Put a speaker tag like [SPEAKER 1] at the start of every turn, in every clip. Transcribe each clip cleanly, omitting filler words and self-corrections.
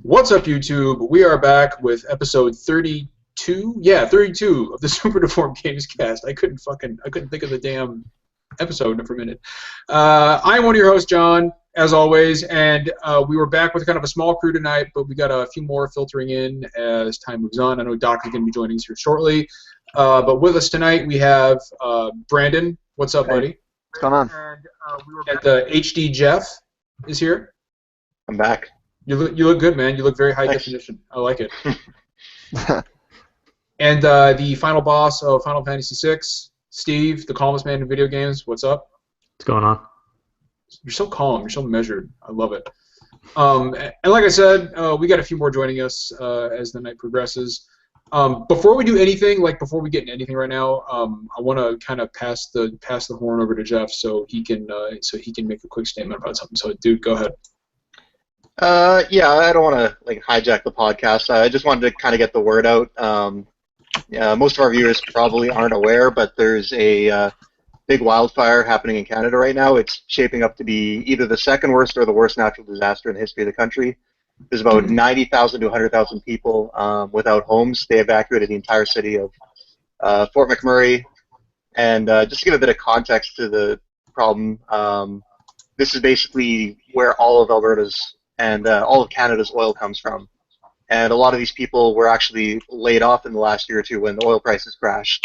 [SPEAKER 1] What's up, YouTube? We are back with episode 32. Yeah, 32 of the Super Deformed Gamescast. I couldn't think of the damn episode for a minute. I'm one of your hosts, John, as always, and we were back with kind of a small crew tonight, but we got a few more filtering in as time moves on. I know Doc is going to be joining us here shortly. But with us tonight, we have Brandon. What's up, buddy?
[SPEAKER 2] What's going on?
[SPEAKER 1] And we were at the HD Jeff is here.
[SPEAKER 3] I'm back.
[SPEAKER 1] You look good, man. You look very high definition. I like it. And the final boss of Final Fantasy VI, Steve, the calmest man in video games. What's up?
[SPEAKER 4] What's going on?
[SPEAKER 1] You're so calm. You're so measured. I love it. And like I said, we got a few more joining us as the night progresses. Before we do anything, before we get into anything right now, I want to kind of pass the horn over to Jeff so he can make a quick statement about something. So, dude, go ahead.
[SPEAKER 3] Yeah, I don't want to hijack the podcast. I just wanted to kind of get the word out. Most of our viewers probably aren't aware, but there's a big wildfire happening in Canada right now. It's shaping up to be either the second worst or the worst natural disaster in the history of the country. There's about 90,000 to 100,000 people without homes. They evacuated the entire city of Fort McMurray. And just to give a bit of context to the problem, this is basically where all of Alberta's and all of Canada's oil comes from. And a lot of these people were actually laid off in the last year or two when the oil prices crashed.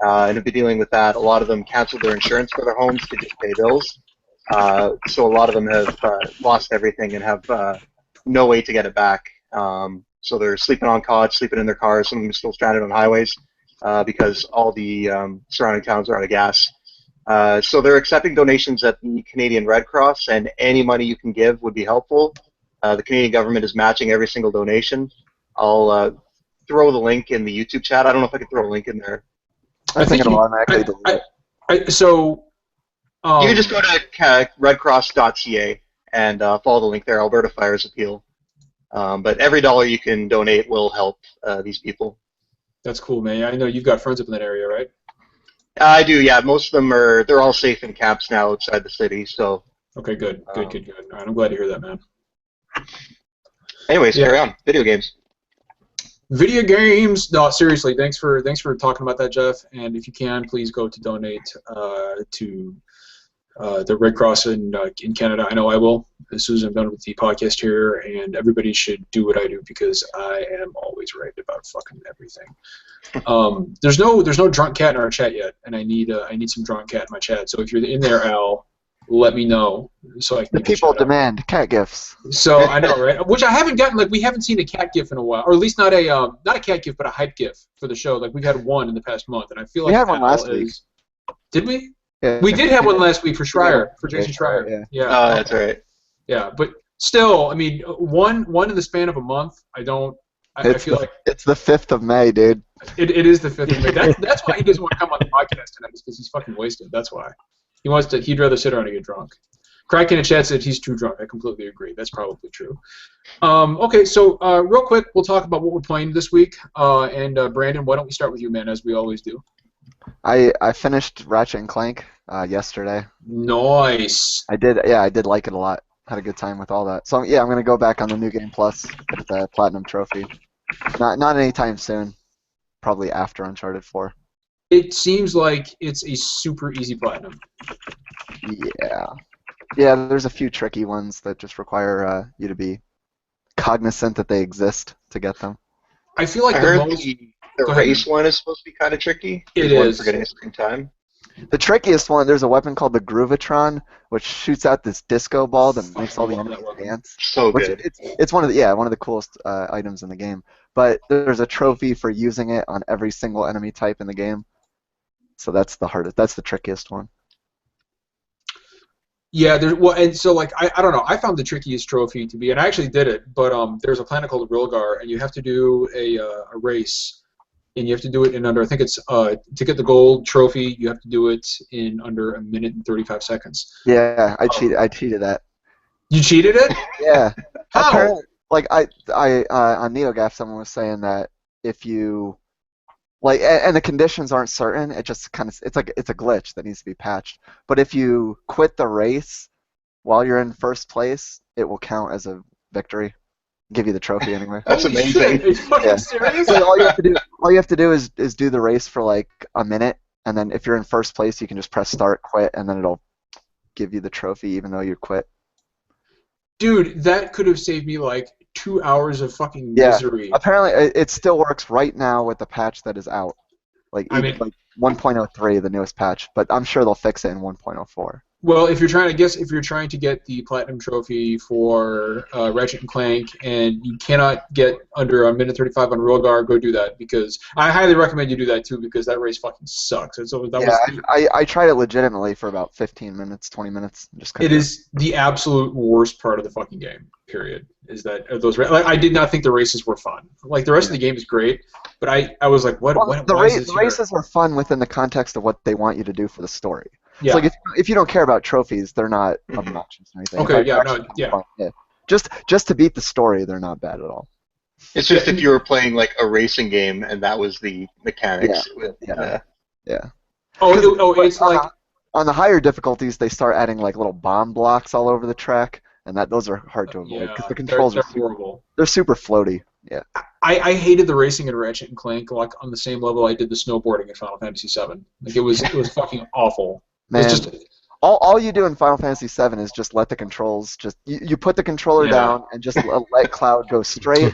[SPEAKER 3] And have been dealing with that. A lot of them canceled their insurance for their homes to just pay bills. So a lot of them have lost everything and have no way to get it back. So they're sleeping on cots, sleeping in their cars. Some of them are still stranded on highways because all the surrounding towns are out of gas. So they're accepting donations at the Canadian Red Cross, and any money you can give would be helpful. The Canadian government is matching every single donation. I'll throw the link in the YouTube chat. I don't know if I can throw a link in there.
[SPEAKER 2] I think it'll automatically delete it.
[SPEAKER 1] So
[SPEAKER 3] you can just go to redcross.ca and follow the link there, Alberta Fires Appeal. But every dollar you can donate will help these people.
[SPEAKER 1] That's cool, man. I know you've got friends up in that area, right?
[SPEAKER 3] I do, yeah. Most of them they're all safe in camps now outside the city, so.
[SPEAKER 1] Okay, good. All right, I'm glad to hear that, man.
[SPEAKER 3] Anyways, carry on. Video games.
[SPEAKER 1] Video games. No, seriously. Thanks for talking about that, Jeff. And if you can, please go to donate to the Red Cross in Canada. I know I will. As soon as I'm done with the podcast here, and everybody should do what I do because I am always right about fucking everything. There's no drunk cat in our chat yet, and I need some drunk cat in my chat. So if you're in there, Al, let me know so I can.
[SPEAKER 2] The people demand cat gifs.
[SPEAKER 1] So I know, right? Which I haven't gotten. We haven't seen a cat gif in a while, or at least not a cat gif, but a hype gif for the show. We've had one in the past month, and I feel like
[SPEAKER 2] we had one last week.
[SPEAKER 1] Did we?
[SPEAKER 2] Yeah.
[SPEAKER 1] We did have one last week for Schreier, for Jason Schreier.
[SPEAKER 2] Yeah.
[SPEAKER 3] Oh, that's right.
[SPEAKER 1] Yeah, but still, I mean, one in the span of a month. I feel like
[SPEAKER 2] it's the 5th of May, dude.
[SPEAKER 1] It is the 5th of May. That's why he doesn't want to come on the podcast tonight, is because he's fucking wasted. That's why. He'd rather sit around and get drunk. Crack in the chat said he's too drunk. I completely agree. That's probably true. Okay, so real quick, we'll talk about what we're playing this week. And Brandon, why don't we start with you, man, as we always do?
[SPEAKER 2] I finished Ratchet and Clank yesterday.
[SPEAKER 1] Nice.
[SPEAKER 2] I did like it a lot. Had a good time with all that. So yeah, I'm gonna go back on the New Game Plus with the Platinum Trophy. Not anytime soon. Probably after Uncharted 4.
[SPEAKER 1] It seems like it's a super easy platinum.
[SPEAKER 2] Yeah, there's a few tricky ones that just require you to be cognizant that they exist to get them.
[SPEAKER 1] I feel like
[SPEAKER 3] the race one is supposed to be kind of tricky.
[SPEAKER 1] It is.
[SPEAKER 3] For getting a screen time.
[SPEAKER 2] The trickiest one, there's a weapon called the Groovatron, which shoots out this disco ball that makes all the enemies dance.
[SPEAKER 3] So good.
[SPEAKER 2] It's one of the coolest items in the game. But there's a trophy for using it on every single enemy type in the game. So that's the hardest. That's the trickiest one.
[SPEAKER 1] Yeah, and so I don't know. I found the trickiest trophy to be, and I actually did it. But there's a planet called Rilgar, and you have to do a race, and you have to do it in under. I think it's to get the gold trophy. You have to do it in under 1 minute and 35 seconds.
[SPEAKER 2] Yeah, I cheated that.
[SPEAKER 1] You cheated it?
[SPEAKER 2] Yeah.
[SPEAKER 1] How?
[SPEAKER 2] Apparently, on NeoGAF, someone was saying that if you and the conditions aren't certain, it just it's a glitch that needs to be patched. But if you quit the race while you're in first place, it will count as a victory. give you the trophy anyway.
[SPEAKER 3] That's
[SPEAKER 1] Holy
[SPEAKER 3] amazing.
[SPEAKER 1] shit, are you fucking
[SPEAKER 2] Yeah.
[SPEAKER 1] serious?
[SPEAKER 2] So all you have to do is do the race for like a minute, and then if you're in first place, you can just press start, quit, and then it'll give you the trophy even though you quit.
[SPEAKER 1] Dude, that could have saved me like 2 hours of fucking
[SPEAKER 2] Yeah.
[SPEAKER 1] misery.
[SPEAKER 2] Apparently, it still works right now with the patch that is out. Like,
[SPEAKER 1] I mean-
[SPEAKER 2] like 1.03, the newest patch, but I'm sure they'll fix it in 1.04.
[SPEAKER 1] Well, if you're trying to get the platinum trophy for Ratchet and Clank, and you cannot get under a minute 35 on Rogar, go do that, because I highly recommend you do that too, because that race fucking sucks. And so that was
[SPEAKER 2] I tried it legitimately for about 15 minutes, 20 minutes. Just couldn't
[SPEAKER 1] it
[SPEAKER 2] do
[SPEAKER 1] is the absolute worst part of the fucking game. Period. Is that those? Like, I did not think the races were fun. Like the rest of the game is great, but I was like, what?
[SPEAKER 2] Well,
[SPEAKER 1] what
[SPEAKER 2] the
[SPEAKER 1] why is this here?
[SPEAKER 2] races are fun within the context of what they want you to do for the story.
[SPEAKER 1] Yeah.
[SPEAKER 2] It's like if you don't care about trophies, they're not obnoxious or anything.
[SPEAKER 1] Okay,
[SPEAKER 2] It's
[SPEAKER 1] yeah,
[SPEAKER 2] actually
[SPEAKER 1] no, yeah.
[SPEAKER 2] fun. Yeah. Just to beat the story, they're not bad at all.
[SPEAKER 3] It's just if you were playing like a racing game and that was the mechanics.
[SPEAKER 2] Yeah.
[SPEAKER 1] It's like
[SPEAKER 2] On the higher difficulties, they start adding like little bomb blocks all over the track, and those are hard to avoid because the controls
[SPEAKER 1] they're
[SPEAKER 2] are
[SPEAKER 1] horrible.
[SPEAKER 2] they're super floaty. Yeah.
[SPEAKER 1] I hated the racing in Ratchet and Clank like on the same level I did the snowboarding in Final Fantasy VII. Like it was fucking awful.
[SPEAKER 2] Man,
[SPEAKER 1] It's just
[SPEAKER 2] all you do in Final Fantasy VII is just let the controls you put the controller down and just let Cloud go straight.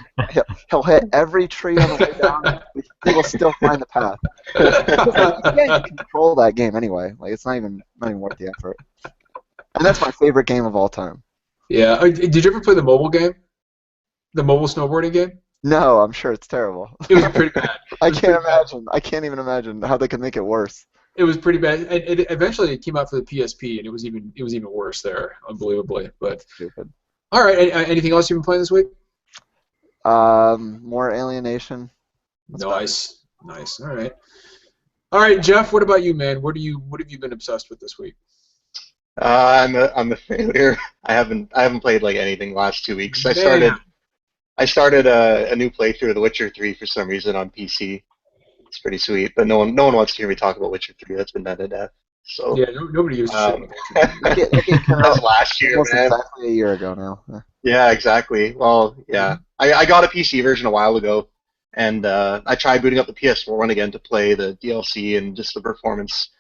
[SPEAKER 2] He'll hit every tree on the way down. He will still find the path. You can't control that game anyway. Like it's not even worth the effort. And that's my favorite game of all time.
[SPEAKER 1] yeah. Did you ever play the mobile game? The mobile snowboarding game?
[SPEAKER 2] No, I'm sure it's terrible.
[SPEAKER 1] It was pretty bad.
[SPEAKER 2] I can't imagine. I can't even imagine how they could make it worse.
[SPEAKER 1] It was pretty bad. And eventually it came out for the PSP, and it was even worse there, unbelievably. But
[SPEAKER 2] Stupid.
[SPEAKER 1] all right. Anything else you've been playing this week?
[SPEAKER 2] More Alienation.
[SPEAKER 1] Nice. All right, Jeff. What about you, man? What have you been obsessed with this week?
[SPEAKER 3] I'm a failure. I haven't played like anything the last 2 weeks. I started a new playthrough of The Witcher 3 for some reason on PC. It's pretty sweet, but no one wants to hear me talk about Witcher 3. That's been done to death. So
[SPEAKER 1] Yeah, nobody gives a shit.
[SPEAKER 3] that was last year,
[SPEAKER 2] Almost
[SPEAKER 3] man.
[SPEAKER 2] exactly a year ago now.
[SPEAKER 3] Yeah, exactly. Well, yeah. I got a PC version a while ago, and I tried booting up the PS4 one again to play the DLC and just the performance.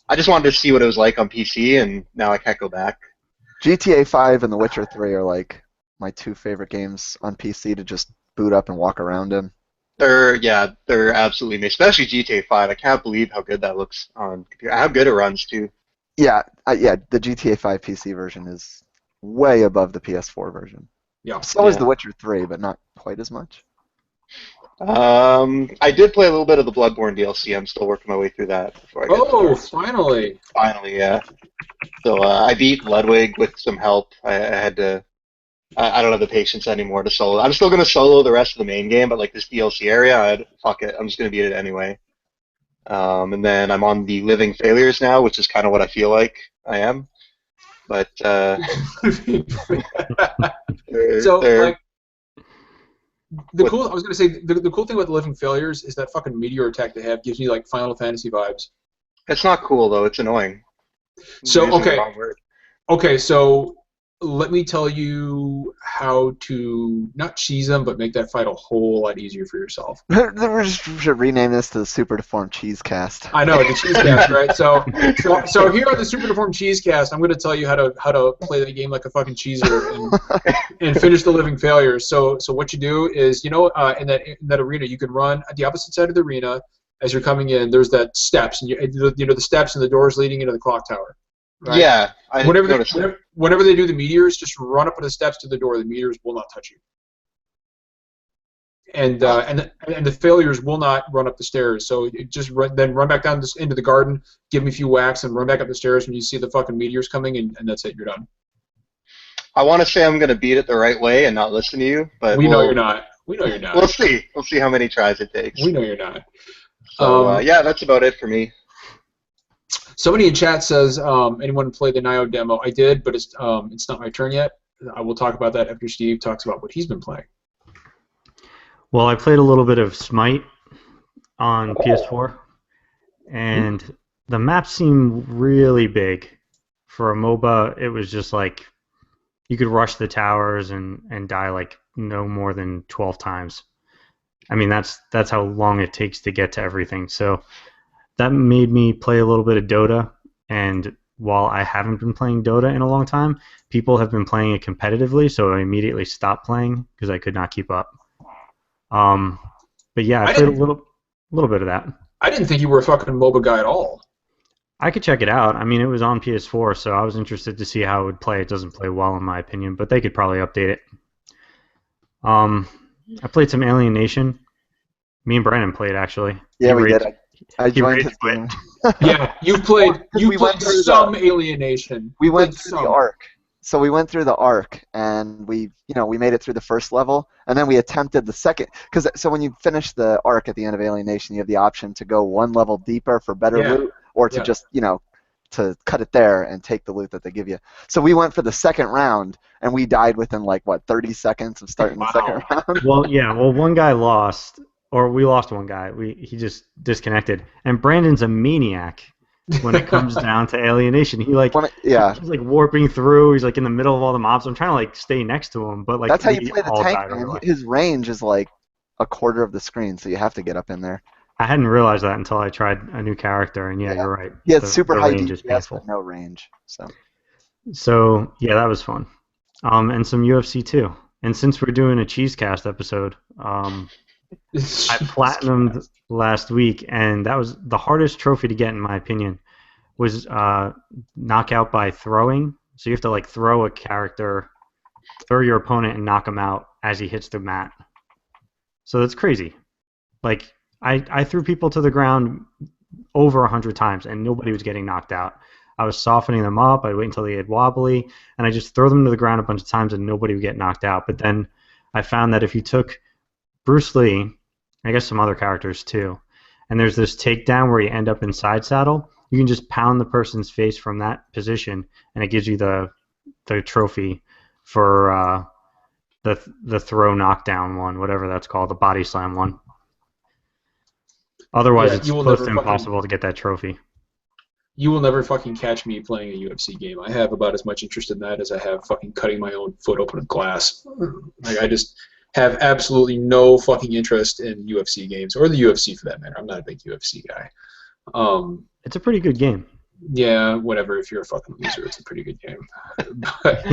[SPEAKER 3] I just wanted to see what it was like on PC, and now I can't go back.
[SPEAKER 2] GTA 5 and The Witcher 3 are like my two favorite games on PC to just boot up and walk around in.
[SPEAKER 3] They're absolutely amazing, especially GTA 5. I can't believe how good that looks on computer. How good it runs too.
[SPEAKER 2] Yeah, the GTA 5 PC version is way above the PS4 version.
[SPEAKER 1] Yeah.
[SPEAKER 2] So is The Witcher 3, but not quite as much.
[SPEAKER 3] I did play a little bit of the Bloodborne DLC. I'm still working my way through that before I get started.
[SPEAKER 1] Finally.
[SPEAKER 3] Finally, yeah. So I beat Ludwig with some help. I had to. I don't have the patience anymore to solo. I'm still gonna solo the rest of the main game, but like this DLC area, fuck it. I'm just gonna beat it anyway. And then I'm on the Living Failures now, which is kind of what I feel like I am. But
[SPEAKER 1] So
[SPEAKER 3] they're
[SPEAKER 1] like, I was gonna say the cool thing about the Living Failures is that fucking meteor attack they have gives me like Final Fantasy vibes.
[SPEAKER 3] it's not cool though. It's annoying.
[SPEAKER 1] So
[SPEAKER 3] I'm using the wrong word.
[SPEAKER 1] Okay, so let me tell you how to not cheese them, but make that fight a whole lot easier for yourself.
[SPEAKER 2] We should rename this to the Super Deformed Cheesecast.
[SPEAKER 1] I know, the Cheesecast, right? So here on the Super Deformed Cheesecast, I'm going to tell you how to play the game like a fucking cheeser and finish the Living Failures. So what you do is, in that arena, you can run at the opposite side of the arena as you're coming in. There's that steps, and the steps and the doors leading into the clock tower. Right?
[SPEAKER 3] Yeah, I
[SPEAKER 1] whenever
[SPEAKER 3] noticed that.
[SPEAKER 1] whenever they do the meteors, just run up the steps to the door. The meteors will not touch you, and the failures will not run up the stairs. So then run back down into the garden, give them a few whacks, and run back up the stairs when you see the fucking meteors coming, and that's it. You're done.
[SPEAKER 3] I want to say I'm going to beat it the right way and not listen to you, but
[SPEAKER 1] we know you're not. We know you're not.
[SPEAKER 3] We'll see. We'll see how many tries it takes.
[SPEAKER 1] We know you're not.
[SPEAKER 3] So yeah, that's about it for me.
[SPEAKER 1] Somebody in chat says, anyone play the Nioh demo? I did, but it's not my turn yet. I will talk about that after Steve talks about what he's been playing.
[SPEAKER 4] Well, I played a little bit of Smite on PS4, and the map seemed really big. For a MOBA, it was just like you could rush the towers and die like no more than 12 times. I mean, that's how long it takes to get to everything. So that made me play a little bit of Dota, and while I haven't been playing Dota in a long time, people have been playing it competitively, so I immediately stopped playing because I could not keep up. But yeah, I played a little bit of that.
[SPEAKER 1] I didn't think you were a fucking MOBA guy at all.
[SPEAKER 4] I could check it out. I mean, it was on PS4, so I was interested to see how it would play. It doesn't play well, in my opinion, but they could probably update it. I played some Alienation. Me and Brandon played, actually.
[SPEAKER 2] Yeah, we did. I joined his game.
[SPEAKER 1] Yeah, you played some Alienation.
[SPEAKER 2] We went through the Ark. So we went through the Ark, and we made it through the first level, and then we attempted the second. So when you finish the Ark at the end of Alienation, you have the option to go one level deeper for better loot, or to just, to cut it there and take the loot that they give you. So we went for the second round, and we died within, 30 seconds of starting the second round?
[SPEAKER 4] Well, one guy lost, or we lost one guy. He just disconnected. And Brandon's a maniac when it comes down to Alienation. He's warping through. He's in the middle of all the mobs. I'm trying to stay next to him, but
[SPEAKER 2] that's how you play the tank, man. His range is a quarter of the screen, so you have to get up in there.
[SPEAKER 4] I hadn't realized that until I tried a new character, and you're right.
[SPEAKER 2] Yeah, it's super high DPS, but no range.
[SPEAKER 4] So yeah, that was fun. And some UFC too. And since we're doing a Cheesecast episode, I platinumed last week, and that was the hardest trophy to get, in my opinion, was knockout by throwing. So you have to throw a character, throw your opponent, and knock him out as he hits the mat. So that's crazy. I threw people to the ground over 100 times, and nobody was getting knocked out. I was softening them up. I'd wait until they get wobbly, and I just throw them to the ground a bunch of times, and nobody would get knocked out. But then I found that if you took Bruce Lee, I guess some other characters too, and there's this takedown where you end up in side saddle, you can just pound the person's face from that position, and it gives you the trophy for the throw knockdown one, whatever that's called, the body slam one. Otherwise, it's close to impossible to get that trophy.
[SPEAKER 1] You will never fucking catch me playing a UFC game. I have about as much interest in that as I have fucking cutting my own foot open with glass. I just have absolutely no fucking interest in UFC games, or the UFC for that matter. I'm not a big UFC guy.
[SPEAKER 4] It's a pretty good game.
[SPEAKER 1] Yeah, whatever. If you're a fucking loser, it's a pretty good game. But,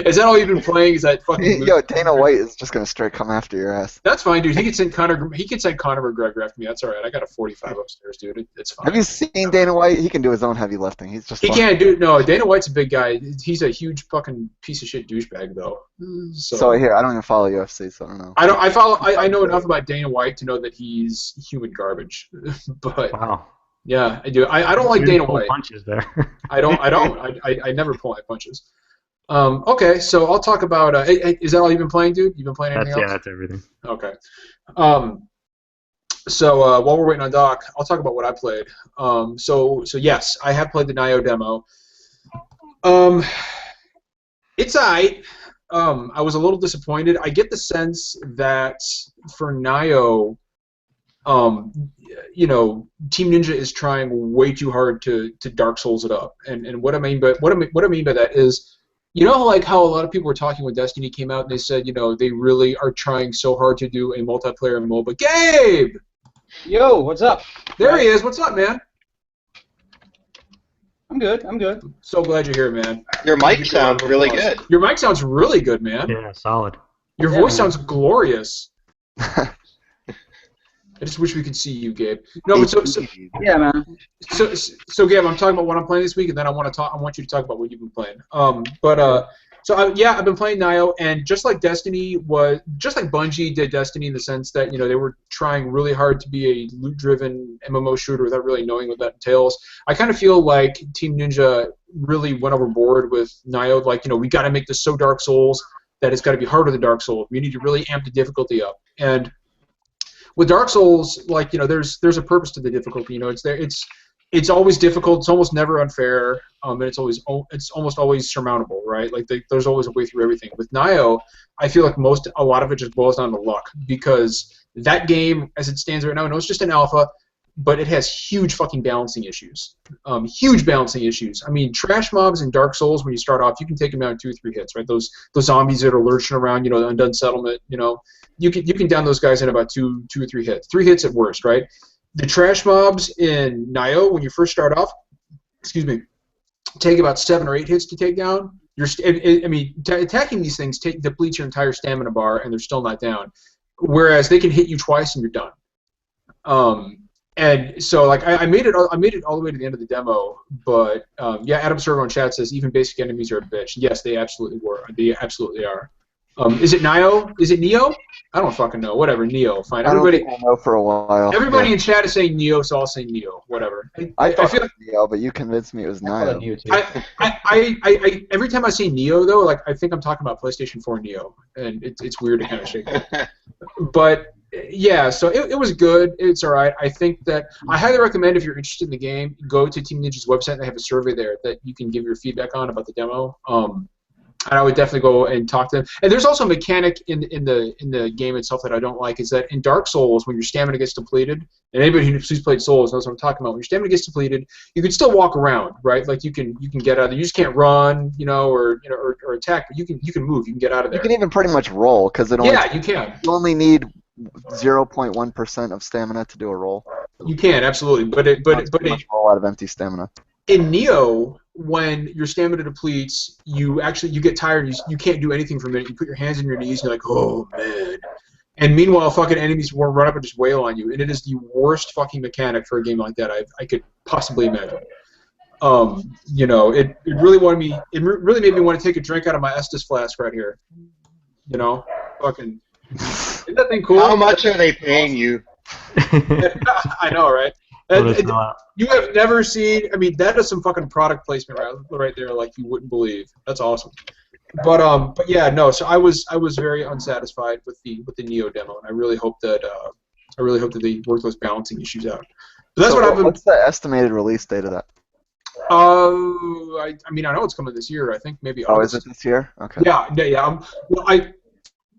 [SPEAKER 1] is that all you've been playing? Is that fucking?
[SPEAKER 2] Yo, Dana White is just gonna straight come after your ass.
[SPEAKER 1] That's fine, dude. He can send Conor McGregor after me. That's all right. I got a 45 upstairs, dude. It's fine.
[SPEAKER 2] Have you seen Dana White? He can do his own heavy lifting. He's just.
[SPEAKER 1] He can't do. No, Dana White's a big guy. He's a huge fucking piece of shit douchebag, though.
[SPEAKER 2] So here, I don't even follow UFC, so I don't know.
[SPEAKER 1] I know enough about Dana White to know that he's human garbage. But.
[SPEAKER 4] Wow.
[SPEAKER 1] Yeah, I do. I don't like Dana White.
[SPEAKER 4] Punches there.
[SPEAKER 1] I never pull my punches. Okay, so I'll talk about. Is that all you've been playing, dude? You've been playing anything else?
[SPEAKER 4] Yeah, that's everything.
[SPEAKER 1] Okay. So while we're waiting on Doc, I'll talk about what I played. So yes, I have played the Nioh demo. It's alright. I was a little disappointed. I get the sense that for Nioh, Team Ninja is trying way too hard to Dark Souls it up, and what I mean by that is, how a lot of people were talking when Destiny came out, and they said, they really are trying so hard to do a multiplayer MOBA. Gabe!
[SPEAKER 5] Yo, what's up?
[SPEAKER 1] There he is. What's up, man?
[SPEAKER 5] I'm good.
[SPEAKER 1] So glad you're here, man.
[SPEAKER 3] Your mic sounds really good.
[SPEAKER 1] Your mic sounds really good, man.
[SPEAKER 4] Yeah, solid.
[SPEAKER 1] Your voice sounds glorious. I just wish we could see you, Gabe. No, but
[SPEAKER 5] yeah, man.
[SPEAKER 1] So Gabe, I'm talking about what I'm playing this week, and then I want you to talk about what you've been playing. I've been playing Nioh, and just like Bungie did Destiny in the sense that they were trying really hard to be a loot-driven MMO shooter without really knowing what that entails. I kind of feel like Team Ninja really went overboard with Nioh. We got to make this so Dark Souls that it's got to be harder than Dark Souls. We need to really amp the difficulty up, and with Dark Souls, there's a purpose to the difficulty. It's always difficult. It's almost never unfair, and it's almost always surmountable, right? There's always a way through everything. With Nioh, I feel like a lot of it just boils down to luck, because that game, as it stands right now, I know it's just an alpha, but it has huge fucking balancing issues. Huge balancing issues. I mean, trash mobs in Dark Souls, when you start off, you can take them down in 2 or 3 hits, right? Those zombies that are lurching around, the Undone Settlement, you can down those guys in about 2 or 3 hits. 3 hits at worst, right? The trash mobs in Nioh, when you first start off, take about 7 or 8 hits to take down. Attacking these things depletes your entire stamina bar, and they're still not down. Whereas they can hit you twice and you're done. And so, like, I made it all the way to the end of the demo. But yeah, Adam Servo in chat says even basic enemies are a bitch. Yes, they absolutely were. They absolutely are. Is it Nioh? Is it Nioh? I don't fucking know. Whatever. Nioh. Fine. Everybody.
[SPEAKER 2] I don't think I know for a while.
[SPEAKER 1] Everybody in chat is saying Nioh, so I'll say Nioh. Whatever.
[SPEAKER 2] I thought it was Nioh, but you convinced me it was Nioh.
[SPEAKER 1] I every time I say Nioh though, like I think I'm talking about PlayStation 4 Nioh, and it's weird to kind of shake it. But yeah, so it was good. It's all right. I think that I highly recommend if you're interested in the game, go to Team Ninja's website and they have a survey there that you can give your feedback on about the demo. And I would definitely go and talk to them. And there's also a mechanic in the game itself that I don't like, is that in Dark Souls, when your stamina gets depleted, and anybody who's played Souls knows what I'm talking about. When your stamina gets depleted, you can still walk around, right? Like you can get out of there. You just can't run, or attack, but you can move. You can get out of there.
[SPEAKER 2] You can even pretty much roll because you
[SPEAKER 1] can.
[SPEAKER 2] You only need 0.1% of stamina to do a roll.
[SPEAKER 1] You can absolutely, but
[SPEAKER 2] roll out of empty stamina.
[SPEAKER 1] In Nioh, when your stamina depletes, you get tired. You can't do anything for a minute. You put your hands on your knees, and you're like, oh man. And meanwhile, fucking enemies will run up and just wail on you, and it is the worst fucking mechanic for a game like that I could possibly imagine. It really made me want to take a drink out of my Estus flask right here. Fucking. Isn't that thing cool?
[SPEAKER 3] How much are they paying you?
[SPEAKER 1] I know, right? You have never seen. I mean, that is some fucking product placement right there, like you wouldn't believe. That's awesome. But yeah, no. So I was very unsatisfied with the Nioh demo, and I really hope that they work those balancing issues out. But that's what I've been.
[SPEAKER 2] What's the estimated release date of that?
[SPEAKER 1] I know it's coming this year. I think maybe. August.
[SPEAKER 2] Is it this year? Okay.
[SPEAKER 1] Yeah.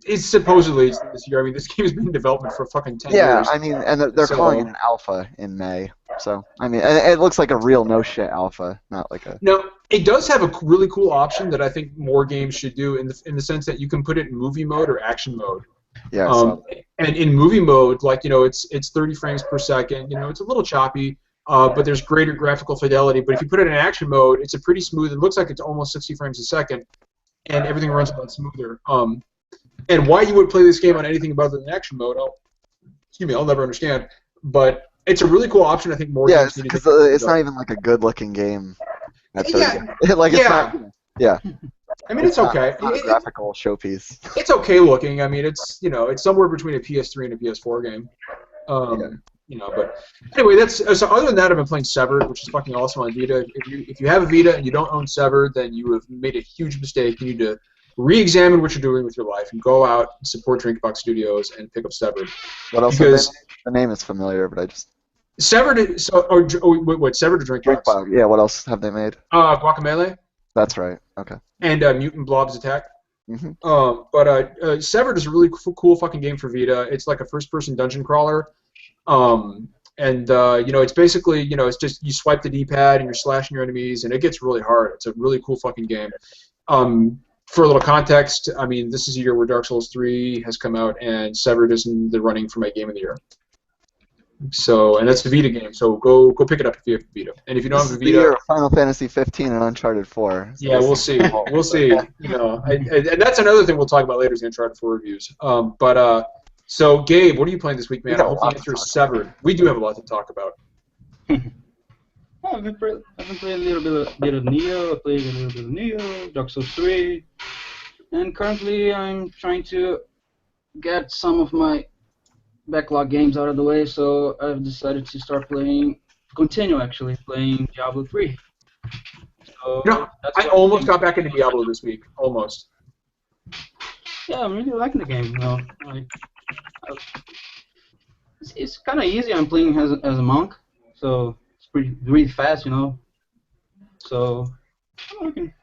[SPEAKER 1] It's supposedly this year. I mean, this game has been in development for fucking 10 years.
[SPEAKER 2] Yeah, I mean, and they're calling it an alpha in May. So, I mean, and it looks like a real no-shit alpha, not like a...
[SPEAKER 1] No, it does have a really cool option that I think more games should do in the sense that you can put it in movie mode or action mode.
[SPEAKER 2] Yeah.
[SPEAKER 1] And in movie mode, like, it's 30 frames per second. It's a little choppy, but there's greater graphical fidelity. But if you put it in action mode, it's a pretty smooth... It looks like it's almost 60 frames a second, and everything runs a lot smoother. And why you would play this game on anything other than action mode, I'll never understand. But it's a really cool option. I think more games need to.
[SPEAKER 2] Because it's not even like a good-looking game.
[SPEAKER 1] Yeah.
[SPEAKER 2] It's not. Yeah.
[SPEAKER 1] I mean, it's okay.
[SPEAKER 2] It's not a graphical showpiece.
[SPEAKER 1] It's okay looking. I mean, it's it's somewhere between a PS3 and a PS4 game. But anyway, so. Other than that, I've been playing Severed, which is fucking awesome on Vita. If you have a Vita and you don't own Severed, then you have made a huge mistake. You need to re-examine what you're doing with your life and go out and support Drinkbox Studios and pick up Severed.
[SPEAKER 2] What else? Because the name is familiar, but I just
[SPEAKER 1] Severed. Severed or Drinkbox?
[SPEAKER 2] Yeah. What else have they made?
[SPEAKER 1] Guacamelee.
[SPEAKER 2] That's right. Okay.
[SPEAKER 1] And Mutant Blobs Attack.
[SPEAKER 2] Mm-hmm.
[SPEAKER 1] But Severed is a really cool fucking game for Vita. It's like a first-person dungeon crawler. It's basically, it's just you swipe the D-pad and you're slashing your enemies, and it gets really hard. It's a really cool fucking game. For a little context, I mean, this is a year where Dark Souls 3 has come out, and Severed is in the running for my Game of the Year. So, and that's the Vita game. So go pick it up if you have a Vita. And if you don't have a Vita,
[SPEAKER 2] year Final Fantasy 15 and Uncharted 4. So
[SPEAKER 1] yeah, we'll see. We'll see. And that's another thing we'll talk about later is the Uncharted 4 reviews. So Gabe, what are you playing this week, man? I hope the answer is Severed. We do have a lot to talk about.
[SPEAKER 5] I've been playing a little bit of Nioh. I played a little bit of Nioh, Dark Souls 3, and currently I'm trying to get some of my backlog games out of the way. So I've decided to continue playing Diablo 3. So
[SPEAKER 1] I almost got back into Diablo this week, almost.
[SPEAKER 5] Yeah, I'm really liking the game. It's kind of easy. I'm playing as a monk, so. Really fast, So, I'm looking.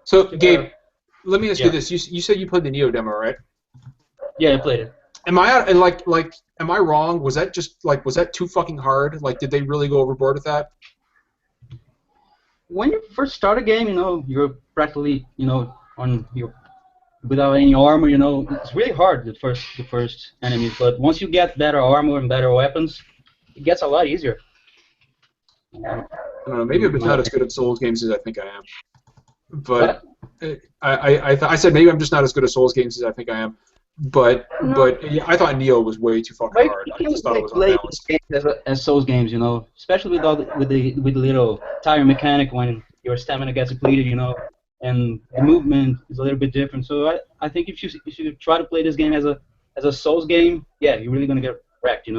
[SPEAKER 1] So, Gabe, let me ask you this. You said you played the Nioh demo, right?
[SPEAKER 5] Yeah, I played it.
[SPEAKER 1] Am I out? And am I wrong? Was that too fucking hard? Like, did they really go overboard with that?
[SPEAKER 5] When you first start a game, you're practically, on your without any armor. It's really hard the first enemies. But once you get better armor and better weapons, it gets a lot easier.
[SPEAKER 1] I don't know. Maybe I'm just not as good at Souls games as I think I am. But I said maybe I'm just not as good at Souls games as I think I am. But yeah, I thought Nioh was way too fucking hard. I just thought it was unbalanced.
[SPEAKER 5] As Souls games, especially with the little tire mechanic when your stamina gets depleted, and the movement is a little bit different. So I think if you try to play this game as a Souls game, yeah, you're really gonna get wrecked,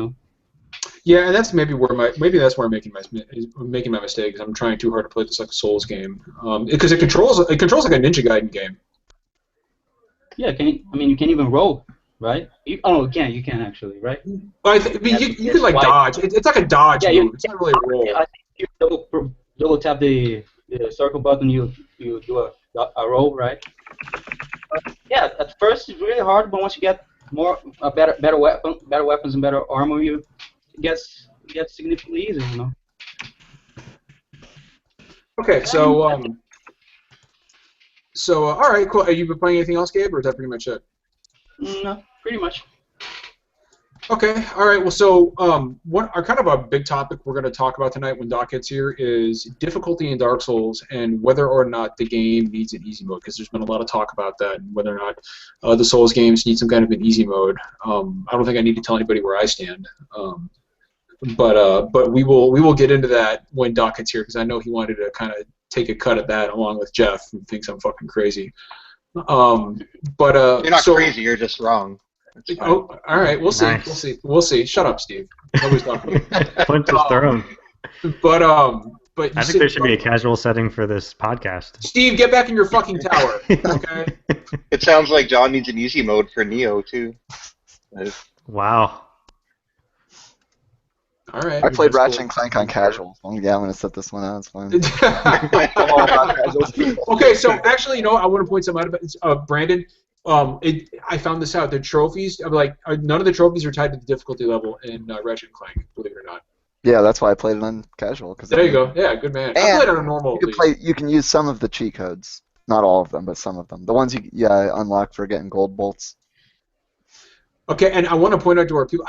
[SPEAKER 1] Yeah, and that's maybe that's where I'm making my mistake. Is I'm trying too hard to play this like a Souls game, because it controls like a Ninja Gaiden game.
[SPEAKER 5] Yeah, you can't even roll, right? You can actually, right?
[SPEAKER 1] Well, you can like dodge. It's like a dodge move. It's not really a roll.
[SPEAKER 5] I think if you double tap the circle button, you do a roll, right? Yeah, at first it's really hard, but once you get better weapons and better armor, it gets significantly easier,
[SPEAKER 1] Okay, so all right, cool. Have you been playing anything else, Gabe, or is that pretty much it?
[SPEAKER 5] No, pretty much.
[SPEAKER 1] Okay, all right. Well, so kind of a big topic we're going to talk about tonight when Doc gets here is difficulty in Dark Souls and whether or not the game needs an easy mode, because there's been a lot of talk about that and whether or not the Souls games need some kind of an easy mode. I don't think I need to tell anybody where I stand. But we will get into that when Doc gets here, because I know he wanted to kind of take a cut at that along with Jeff, who thinks I'm fucking crazy.
[SPEAKER 3] You're not crazy. You're just wrong.
[SPEAKER 1] Oh, all right. We'll see.
[SPEAKER 4] Nice.
[SPEAKER 1] We'll see. Shut up, Steve. Nobody's talking.
[SPEAKER 4] Punch is thrown.
[SPEAKER 1] But
[SPEAKER 4] I think there should be a casual setting for this podcast.
[SPEAKER 1] Steve, get back in your fucking tower. Okay.
[SPEAKER 3] It sounds like John needs an easy mode for Nioh too.
[SPEAKER 4] Wow.
[SPEAKER 1] All right.
[SPEAKER 2] I played Ratchet and Clank on casual. Oh, yeah, I'm gonna set this one out. It's fine.
[SPEAKER 1] Okay, so actually, I want to point something out about Brandon. I found this out. The trophies, none of the trophies are tied to the difficulty level in Ratchet and Clank, believe it or not.
[SPEAKER 2] Yeah, that's why I played it on casual.
[SPEAKER 1] There you go. Yeah, good man. I played it on normal.
[SPEAKER 2] You can use some of the cheat codes. Not all of them, but some of them. The ones you unlock for getting gold bolts.
[SPEAKER 1] Okay, and I want to point out to our people,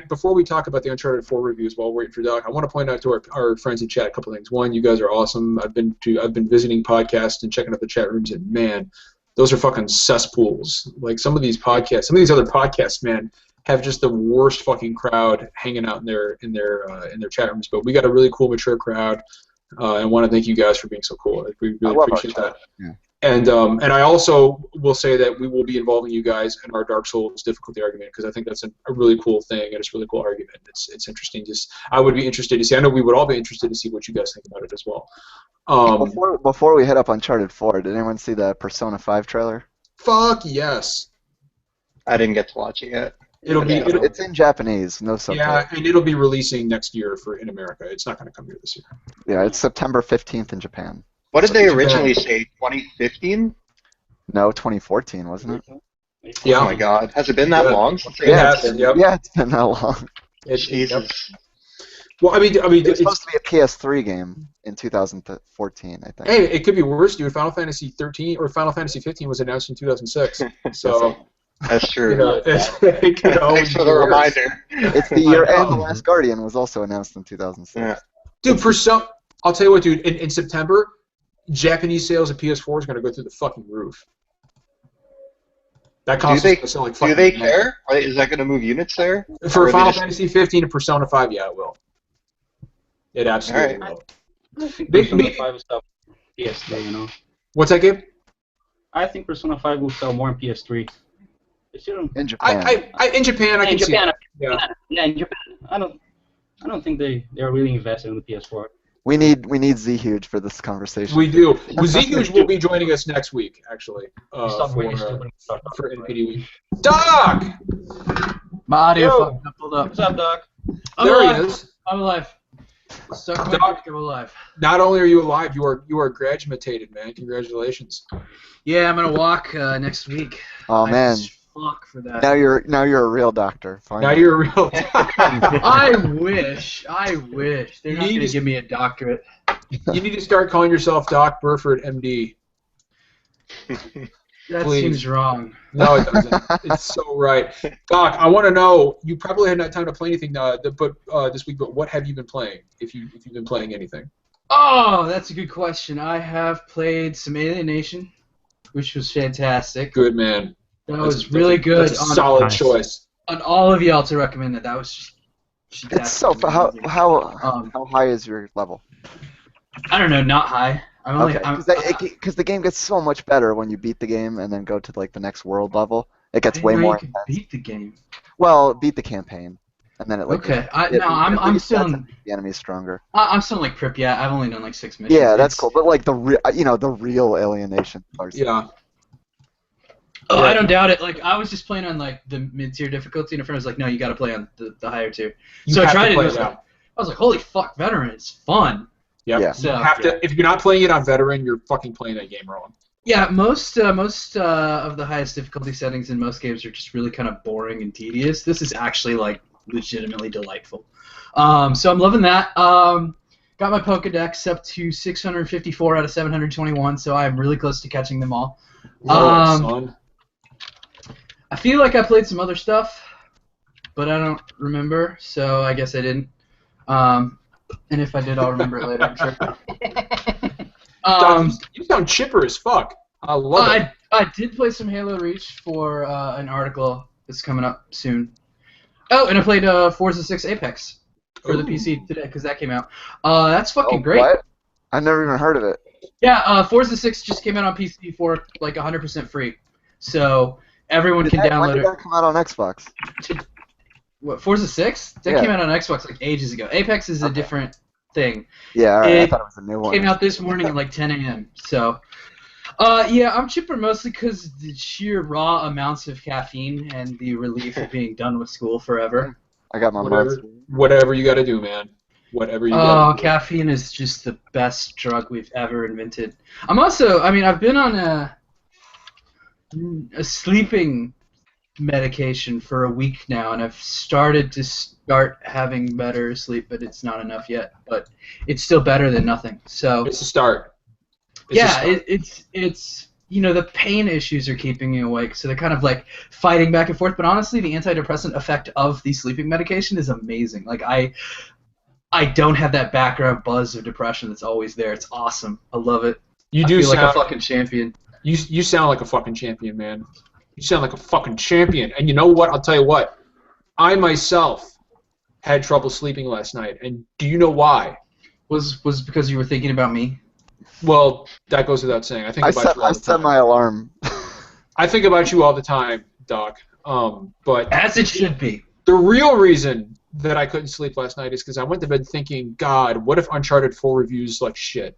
[SPEAKER 1] before we talk about the Uncharted 4 reviews while we're waiting for Doc, I want to point out to our friends in chat a couple of things. One, you guys are awesome. I've been visiting podcasts and checking out the chat rooms, and man, those are fucking cesspools. Like some of these other podcasts, man, have just the worst fucking crowd hanging out in their chat rooms. But we got a really cool, mature crowd, and want to thank you guys for being so cool. We really appreciate that.
[SPEAKER 2] Yeah.
[SPEAKER 1] And I also will say that we will be involving you guys in our Dark Souls difficulty argument, because I think that's a really cool thing, and it's a really cool argument. It's interesting. I would be interested to see. I know we would all be interested to see what you guys think about it as well.
[SPEAKER 2] Before we hit up Uncharted 4, did anyone see the Persona 5 trailer?
[SPEAKER 1] Fuck yes.
[SPEAKER 3] I didn't get to watch it yet.
[SPEAKER 2] It's in Japanese, no subtitles.
[SPEAKER 1] Yeah, and it'll be releasing next year in America. It's not going to come here this year.
[SPEAKER 2] Yeah, it's September 15th in Japan.
[SPEAKER 3] What did they originally say? 2015?
[SPEAKER 2] No, 2014, wasn't it?
[SPEAKER 1] Yeah.
[SPEAKER 3] Oh my God, has it been that long? Since
[SPEAKER 2] Yeah, it's been that long.
[SPEAKER 3] Jesus.
[SPEAKER 1] Well, I mean,
[SPEAKER 2] it's supposed to be a PS3 game in 2014, I think.
[SPEAKER 1] Hey, it could be worse, dude. Final Fantasy 13 or Final Fantasy 15 was announced in 2006. So
[SPEAKER 3] that's true.
[SPEAKER 1] It could
[SPEAKER 3] Thanks for the reminder.
[SPEAKER 2] It's the year, and The Last Guardian was also announced in 2006.
[SPEAKER 3] Yeah.
[SPEAKER 1] Dude, I'll tell you what, dude. In September, Japanese sales of PS4 is going to go through the fucking roof. That console's going to sell like fucking.
[SPEAKER 3] Do they care? Is that going to move units there?
[SPEAKER 1] For Final Fantasy 15 and Persona 5, yeah, it will. It absolutely will.
[SPEAKER 5] I think Persona 5 will sell PS3,
[SPEAKER 1] What's that, Gabe?
[SPEAKER 5] I think Persona 5 will sell more on PS3.
[SPEAKER 2] In Japan.
[SPEAKER 1] In Japan, I can see that.
[SPEAKER 5] Yeah, in Japan. I don't think they are really invested in the PS4.
[SPEAKER 2] We need Z-Huge for this conversation.
[SPEAKER 1] We do. Z-Huge will be joining us next week, actually, for NPD Week. Doc!
[SPEAKER 6] My audio fucking pulled up.
[SPEAKER 5] What's up, Doc?
[SPEAKER 1] There he is.
[SPEAKER 6] I'm alive. Suck my dick, I'm alive.
[SPEAKER 1] Not only are you alive, you are graduated, man. Congratulations.
[SPEAKER 6] Yeah, I'm gonna walk next week.
[SPEAKER 2] Oh man,
[SPEAKER 6] fuck for that.
[SPEAKER 2] Now you're a real doctor. Finally.
[SPEAKER 1] Now you're a real.
[SPEAKER 6] I wish. They're
[SPEAKER 1] You
[SPEAKER 6] not
[SPEAKER 1] need
[SPEAKER 6] going to
[SPEAKER 1] to-
[SPEAKER 6] give me a doctorate.
[SPEAKER 1] You need to start calling yourself Doc Burford, MD.
[SPEAKER 6] That
[SPEAKER 1] Please.
[SPEAKER 6] seems wrong.
[SPEAKER 1] No, it doesn't. It's so right. Doc, I want to know. You probably had not time to play anything, this week. But what have you been playing? If you've been playing anything.
[SPEAKER 6] Oh, that's a good question. I have played some Alienation, which was fantastic.
[SPEAKER 1] Good man.
[SPEAKER 6] That was really good.
[SPEAKER 1] That's a solid
[SPEAKER 4] Nice.
[SPEAKER 1] choice.
[SPEAKER 6] On all of y'all to recommend it. That was just
[SPEAKER 2] It's so
[SPEAKER 6] fantastic.
[SPEAKER 2] how high is your level?
[SPEAKER 6] I don't know, not high. I'm only.
[SPEAKER 2] Because the game gets so much better when you beat the game and then go to like the next world level. It gets way more
[SPEAKER 6] You can
[SPEAKER 2] intense.
[SPEAKER 6] beat the game.
[SPEAKER 2] Well, beat the campaign, and then it like.
[SPEAKER 6] Okay. I'm still in.
[SPEAKER 2] The enemy's stronger.
[SPEAKER 6] I'm still in like Pripyat. I've only done like 6 missions.
[SPEAKER 2] Yeah, that's
[SPEAKER 6] It's-
[SPEAKER 2] cool. But like the real Alienation parts.
[SPEAKER 1] Yeah.
[SPEAKER 6] Oh,
[SPEAKER 1] Yeah.
[SPEAKER 6] I don't doubt it. Like I was just playing on like the mid-tier difficulty, and a friend was like, "No, you got to play on the higher tier."
[SPEAKER 1] You
[SPEAKER 6] So I
[SPEAKER 1] have to
[SPEAKER 6] tried it.
[SPEAKER 1] play
[SPEAKER 6] And
[SPEAKER 1] it out.
[SPEAKER 6] I was like, "Holy fuck, veteran! It's fun."
[SPEAKER 1] Yep.
[SPEAKER 2] Yeah.
[SPEAKER 6] So
[SPEAKER 1] You have to. If you're not playing it on veteran, you're fucking playing that game wrong.
[SPEAKER 6] yeah, most of the highest difficulty settings in most games are just really kind of boring and tedious. This is actually like legitimately delightful. So I'm loving that. Got my Pokedex up to 654 out of 721, so I'm really close to catching them all.
[SPEAKER 1] Lord, son.
[SPEAKER 6] I feel like I played some other stuff, but I don't remember, so I guess I didn't. And if I did, I'll remember it later, I'm sure.
[SPEAKER 1] Doc, you sound chipper as fuck. I love it.
[SPEAKER 6] I did play some Halo Reach for an article that's coming up soon. Oh, and I played Forza 6 Apex for the
[SPEAKER 1] Ooh.
[SPEAKER 6] PC today, because that came out. That's fucking great.
[SPEAKER 2] What? I never even heard of it.
[SPEAKER 6] Yeah, Forza 6 just came out on PC for like 100% free. So everyone can
[SPEAKER 2] When
[SPEAKER 6] download
[SPEAKER 2] did
[SPEAKER 6] it.
[SPEAKER 2] that come out on Xbox?
[SPEAKER 6] What, Forza 6? That
[SPEAKER 2] Yeah.
[SPEAKER 6] came out on Xbox like ages ago. Apex is a
[SPEAKER 2] Okay.
[SPEAKER 6] different thing.
[SPEAKER 2] Yeah, alright, I
[SPEAKER 6] It
[SPEAKER 2] thought it was a new one.
[SPEAKER 6] Came out this morning at like 10 a.m. So, yeah, I'm chipper mostly because the sheer raw amounts of caffeine and the relief of being done with school forever.
[SPEAKER 2] I got my
[SPEAKER 1] Whatever,
[SPEAKER 2] months.
[SPEAKER 1] whatever you got to do, man. Whatever you
[SPEAKER 6] Oh,
[SPEAKER 1] got to do.
[SPEAKER 6] caffeine is just the best drug we've ever invented. I'm also, I've been on a sleeping medication for a week now, and I've started to having better sleep, but it's not enough yet. But it's still better than nothing. So
[SPEAKER 1] It's a start. It's a
[SPEAKER 6] yeah,
[SPEAKER 1] start.
[SPEAKER 6] it's the pain issues are keeping me awake, so they're kind of like fighting back and forth. But honestly, the antidepressant effect of the sleeping medication is amazing. Like I don't have that background buzz of depression that's always there. It's awesome. I love it.
[SPEAKER 1] You
[SPEAKER 6] I
[SPEAKER 1] do
[SPEAKER 6] feel like a
[SPEAKER 1] sound
[SPEAKER 6] fucking champion.
[SPEAKER 1] you sound like a fucking champion, man. You sound like a fucking champion. And you know what? I'll tell you what. I myself had trouble sleeping last night, and do you know why?
[SPEAKER 6] Was because you were thinking about me?
[SPEAKER 1] Well, that goes without saying. I think about you all
[SPEAKER 2] I
[SPEAKER 1] the
[SPEAKER 2] set
[SPEAKER 1] time.
[SPEAKER 2] my alarm.
[SPEAKER 1] I think about you all the time, Doc. But
[SPEAKER 6] As it should be.
[SPEAKER 1] the real reason that I couldn't sleep last night is because I went to bed thinking, God, what if Uncharted 4 reviews like shit?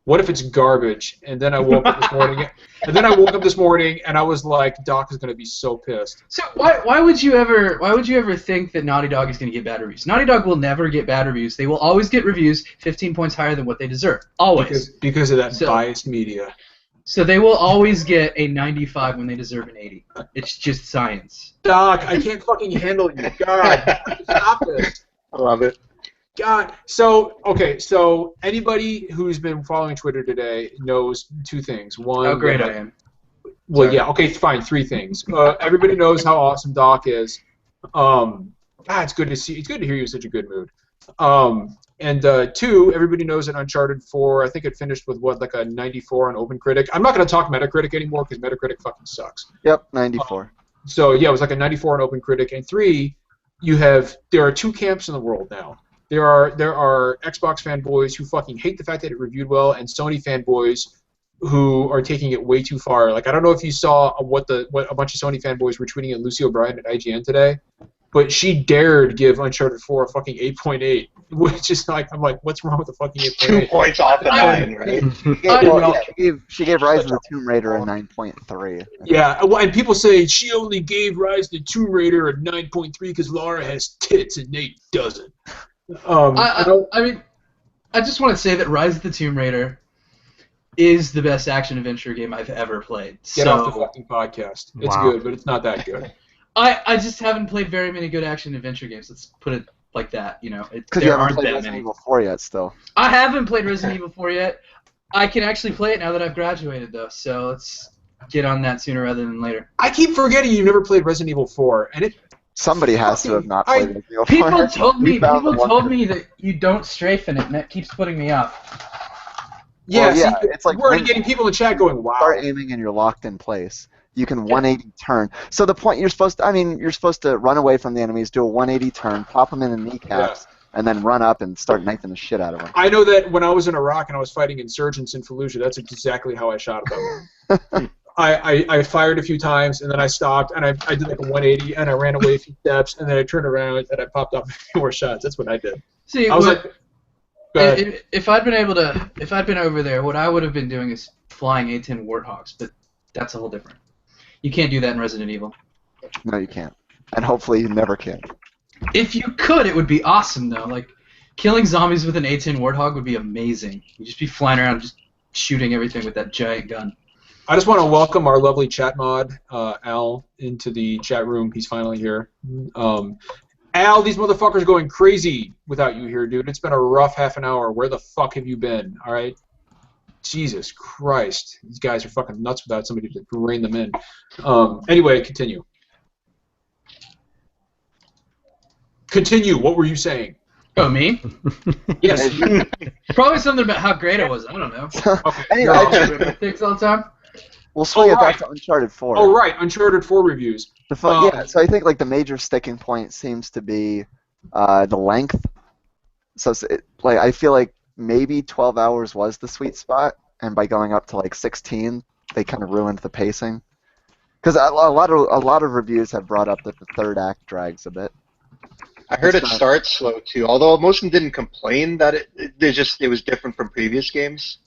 [SPEAKER 1] What if it's garbage? And then I woke up this morning, and I was like, Doc is gonna be so pissed.
[SPEAKER 6] So why would you ever think that Naughty Dog is going to get bad reviews? Naughty Dog will never get bad reviews. They will always get reviews 15 points higher than what they deserve. Always.
[SPEAKER 1] Because of that
[SPEAKER 6] So-
[SPEAKER 1] biased media.
[SPEAKER 6] So they will always get a 95 when they deserve an 80. It's just science.
[SPEAKER 1] Doc, I can't fucking handle you. God, stop this.
[SPEAKER 3] I love it.
[SPEAKER 1] God. So anybody who's been following Twitter today knows two things. One,
[SPEAKER 6] How great I am.
[SPEAKER 1] Well,
[SPEAKER 6] Sorry.
[SPEAKER 1] yeah, okay, fine. Three things. Everybody knows how awesome Doc is. It's good to see. It's good to hear you in such a good mood. And two, everybody knows that Uncharted 4, I think it finished with like a 94 on OpenCritic. I'm not going to talk Metacritic anymore because Metacritic fucking sucks.
[SPEAKER 2] Yep, 94.
[SPEAKER 1] So yeah, it was like a 94 on OpenCritic. And three, there are two camps in the world now. There are Xbox fanboys who fucking hate the fact that it reviewed well, and Sony fanboys who are taking it way too far. Like, I don't know if you saw what a bunch of Sony fanboys were tweeting at Lucy O'Brien at IGN today, but she dared give Uncharted 4 a fucking 8.8, which is like, I'm like, what's wrong with the fucking
[SPEAKER 3] 2
[SPEAKER 1] 8.8?
[SPEAKER 3] points off the 9, right?
[SPEAKER 2] She gave Rise of the Tomb Raider a 9.3.
[SPEAKER 1] Yeah, well, and people say she only gave Rise of the Tomb Raider a 9.3 because Laura has tits and Nate doesn't.
[SPEAKER 6] I just want to say that Rise of the Tomb Raider is the best action adventure game I've ever played.
[SPEAKER 1] Get off the fucking podcast. It's
[SPEAKER 4] Wow.
[SPEAKER 1] good, but it's not that good.
[SPEAKER 6] I just haven't played very many good action adventure games. Let's put it like that. You know,
[SPEAKER 2] Because you
[SPEAKER 6] there
[SPEAKER 2] haven't
[SPEAKER 6] aren't
[SPEAKER 2] played
[SPEAKER 6] that
[SPEAKER 2] Resident
[SPEAKER 6] many.
[SPEAKER 2] Evil 4 yet, still.
[SPEAKER 6] I haven't played Resident Evil 4 yet. I can actually play it now that I've graduated, though. So let's get on that sooner rather than later.
[SPEAKER 1] I keep forgetting you never played Resident Evil 4, and it.
[SPEAKER 2] Somebody has to have not played Resident Evil 4.
[SPEAKER 6] People told
[SPEAKER 2] We
[SPEAKER 6] me
[SPEAKER 2] found the one-
[SPEAKER 6] that you don't strafe in it, and that keeps putting me off.
[SPEAKER 1] Yeah,
[SPEAKER 2] Well, yeah,
[SPEAKER 1] see,
[SPEAKER 2] it's like
[SPEAKER 1] we're already
[SPEAKER 2] when-
[SPEAKER 1] getting people in the chat going, "Wow."
[SPEAKER 2] Start aiming and you're locked in place. You can 180 turn. So the point you're supposed to run away from the enemies, do a 180 turn, pop them in the kneecaps, and then run up and start knifing the shit out of them.
[SPEAKER 1] I know that when I was in Iraq and I was fighting insurgents in Fallujah, that's exactly how I shot them. I fired a few times, and then I stopped, and I did like a 180, and I ran away a few steps, and then I turned around, and I popped off a few more shots. That's what I did.
[SPEAKER 6] See,
[SPEAKER 1] I was like, go ahead.
[SPEAKER 6] if I'd been over there, what I would have been doing is flying A-10 Warthogs, but that's a whole different. You can't do that in Resident Evil.
[SPEAKER 2] No, you can't. And hopefully you never can.
[SPEAKER 6] If you could, it would be awesome, though. Like, killing zombies with an A-10 Warthog would be amazing. You'd just be flying around just shooting everything with that giant gun.
[SPEAKER 1] I just want to welcome our lovely chat mod, Al, into the chat room. He's finally here. Al, these motherfuckers are going crazy without you here, dude. It's been a rough half an hour. Where the fuck have you been? All right? Jesus Christ. These guys are fucking nuts without somebody to rein them in. Anyway, continue. Continue. What were you saying?
[SPEAKER 6] Oh, me?
[SPEAKER 1] Yes.
[SPEAKER 6] Probably something about how great it was. I don't know.
[SPEAKER 1] Okay.
[SPEAKER 2] Anyway,
[SPEAKER 6] I think all the time.
[SPEAKER 2] we'll swing it
[SPEAKER 1] right.
[SPEAKER 2] back to Uncharted 4.
[SPEAKER 1] Oh, right. Uncharted 4 reviews.
[SPEAKER 2] Yeah, so I think like the major sticking point seems to be the length. So I feel like maybe 12 hours was the sweet spot, and by going up to like 16, they kind of ruined the pacing. Because a lot of reviews have brought up that the third act drags a bit.
[SPEAKER 3] I heard it starts slow too, although most of them didn't complain that it was different from previous games.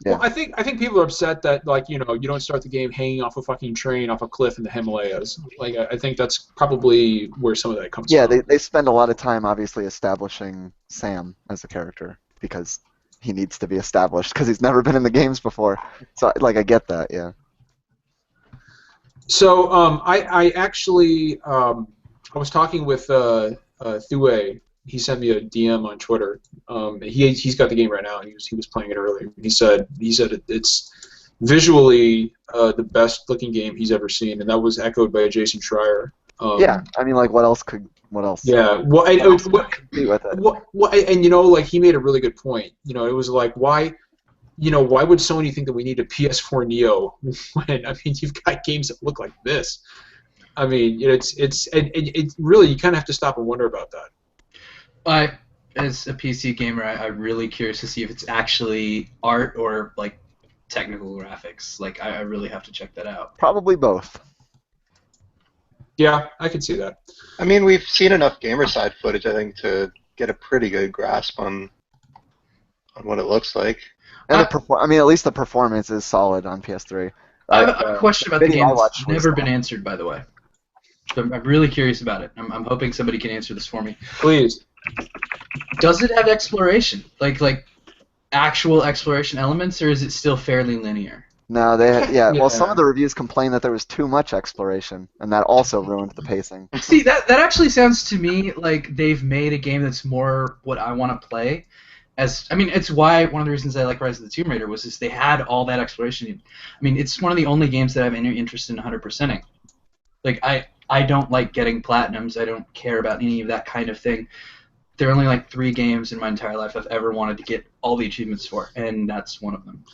[SPEAKER 2] Yeah.
[SPEAKER 1] Well, I think people are upset that you don't start the game hanging off a fucking train off a cliff in the Himalayas. Like I think that's probably where some of that comes
[SPEAKER 2] Yeah,
[SPEAKER 1] from.
[SPEAKER 2] they spend a lot of time obviously establishing Sam as a character because he needs to be established because he's never been in the games before. So I get that, yeah.
[SPEAKER 1] So I actually I was talking with Thue. He sent me a DM on Twitter. He's got the game right now. He was playing it earlier. He said it's visually the best looking game he's ever seen, and that was echoed by Jason Schreier.
[SPEAKER 2] Yeah, I mean, like what else?
[SPEAKER 1] Yeah, well,
[SPEAKER 2] compete with it?
[SPEAKER 1] and he made a really good point. It was like why would Sony think that we need a PS4 Nioh when you've got games that look like this? I mean, it's really you kind of have to stop and wonder about that.
[SPEAKER 6] As a PC gamer, I'm really curious to see if it's actually art or like technical graphics. Like, I really have to check that out.
[SPEAKER 2] Probably both.
[SPEAKER 1] Yeah, I can see that.
[SPEAKER 3] I mean, we've seen enough gamerside footage, I think, to get a pretty good grasp on what it looks like.
[SPEAKER 2] And at least the performance is solid on PS3.
[SPEAKER 6] I have a question about the
[SPEAKER 2] video
[SPEAKER 6] game
[SPEAKER 2] I watched
[SPEAKER 6] that's
[SPEAKER 2] was
[SPEAKER 6] never been answered, by the way. So I'm really curious about it. I'm hoping somebody can answer this for me.
[SPEAKER 1] Please.
[SPEAKER 6] Does it have exploration? Like actual exploration elements, or is it still fairly linear?
[SPEAKER 2] No,
[SPEAKER 1] Yeah.
[SPEAKER 2] Well, some of the reviews complained that there was too much exploration, and that also ruined the pacing.
[SPEAKER 6] See, that actually sounds to me like they've made a game that's more what I want to play. It's why one of the reasons I like Rise of the Tomb Raider was they had all that exploration. I mean, it's one of the only games that I have any interest in 100%ing. Like, I don't like getting platinums. I don't care about any of that kind of thing. There are only like 3 games in my entire life I've ever wanted to get all the achievements for, and that's one of them.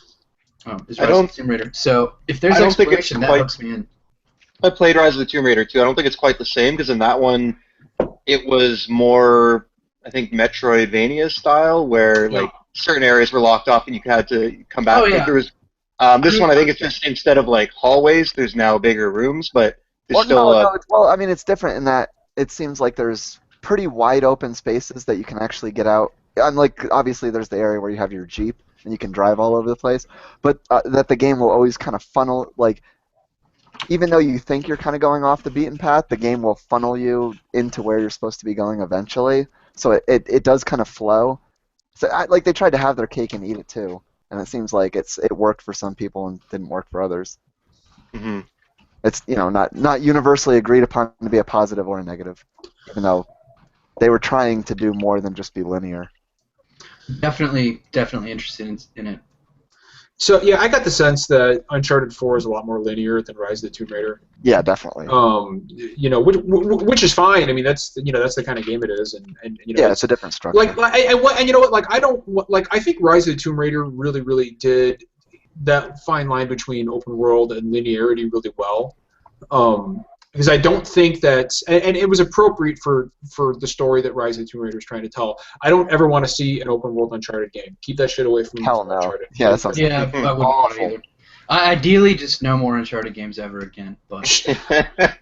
[SPEAKER 6] Is Rise of the Tomb Raider. So if there's exploration, that hooks me in.
[SPEAKER 3] I played Rise of the Tomb Raider too. I don't think it's quite the same because in that one, it was more, I think, Metroidvania style, where like certain areas were locked off and you had to come back.
[SPEAKER 6] Oh, yeah.
[SPEAKER 3] There was this one. I think it's just instead of like hallways, there's now bigger rooms, but there's
[SPEAKER 2] it's different in that it seems like there's pretty wide open spaces that you can actually get out. Like obviously, there's the area where you have your Jeep and you can drive all over the place, but that the game will always kind of funnel, like, even though you think you're kind of going off the beaten path, the game will funnel you into where you're supposed to be going eventually. So it does kind of flow. So they tried to have their cake and eat it too. and it seems like it worked for some people and didn't work for others.
[SPEAKER 3] Mm-hmm.
[SPEAKER 2] It's not universally agreed upon to be a positive or a negative, even though they were trying to do more than just be linear.
[SPEAKER 6] Definitely interested in it.
[SPEAKER 1] So yeah, I got the sense that Uncharted 4 is a lot more linear than Rise of the Tomb Raider.
[SPEAKER 2] Yeah, definitely.
[SPEAKER 1] Which is fine. I mean, that's the kind of game it is, and
[SPEAKER 2] yeah, it's a different structure.
[SPEAKER 1] And you know what? Like I think Rise of the Tomb Raider really did that fine line between open world and linearity really well. Because I don't think that, and it was appropriate for the story that Rise of the Tomb Raider is trying to tell. I don't ever want to see an open world Uncharted game. Keep that shit away from
[SPEAKER 2] Hell no.
[SPEAKER 1] Uncharted.
[SPEAKER 2] Yeah, that sounds
[SPEAKER 6] I wouldn't want it either. Ideally, just no more Uncharted games ever again. But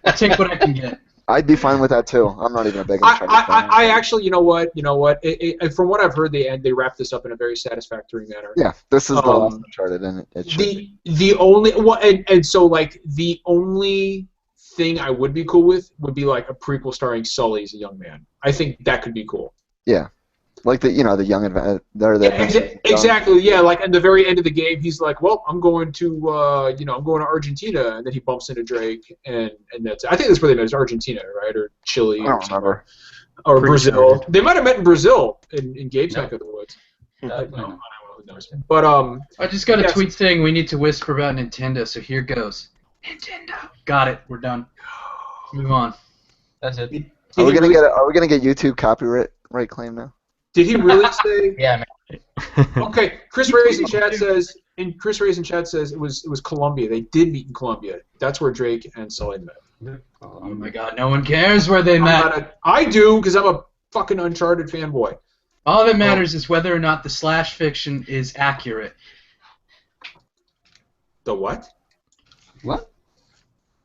[SPEAKER 6] I'll take what I can get.
[SPEAKER 2] I'd be fine with that too. I'm not even a big Uncharted fan.
[SPEAKER 1] I actually, you know what? From what I've heard, they wrapped this up in a very satisfactory manner.
[SPEAKER 2] Yeah, this is the last Uncharted, and it should.
[SPEAKER 1] The only so like the only thing I would be cool with would be like a prequel starring Sully as a young man. I think that could be cool.
[SPEAKER 2] Yeah, like the young
[SPEAKER 1] exactly. Yeah, like at the very end of the game, he's like, "Well, I'm going to Argentina," and then he bumps into Drake, and that's. I think that's where they met. It's Argentina, right, or Chile,
[SPEAKER 2] I don't remember.
[SPEAKER 1] Or Brazil. They might have met in Brazil in Gabe's neck of the woods. No, I don't know who knows. But
[SPEAKER 6] I just got a tweet saying we need to whisper about Nintendo, so here goes. Nintendo. Got it. We're done. Move on.
[SPEAKER 5] That's it.
[SPEAKER 2] Are we gonna get YouTube copyright claim now?
[SPEAKER 1] Did he really say?
[SPEAKER 5] Yeah, man.
[SPEAKER 1] Okay. Chris Reyes in chat says it was Colombia. They did meet in Colombia. That's where Drake and Sully met.
[SPEAKER 6] Oh my God! No one cares where they met.
[SPEAKER 1] I do because I'm a fucking Uncharted fanboy.
[SPEAKER 6] All that matters is whether or not the slash fiction is accurate.
[SPEAKER 1] The what?
[SPEAKER 5] What?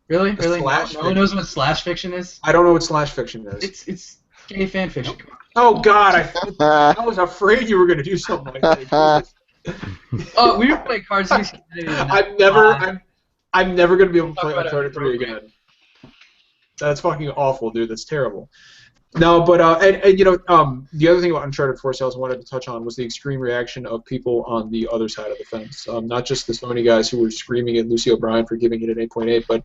[SPEAKER 6] Really?
[SPEAKER 1] The
[SPEAKER 6] Really?
[SPEAKER 1] slash
[SPEAKER 6] No one knows what slash fiction is?
[SPEAKER 1] I don't know what slash fiction is.
[SPEAKER 6] It's gay fan fiction.
[SPEAKER 1] Oh God! I was afraid you were going to do something like that.
[SPEAKER 6] Oh, we were playing cards.
[SPEAKER 1] I'm never going to be able to play Uncharted 3 again. That's fucking awful, dude. That's terrible. No, but the other thing about Uncharted 4 sales I wanted to touch on was the extreme reaction of people on the other side of the fence. Not just the Sony guys who were screaming at Lucy O'Brien for giving it an 8.8, but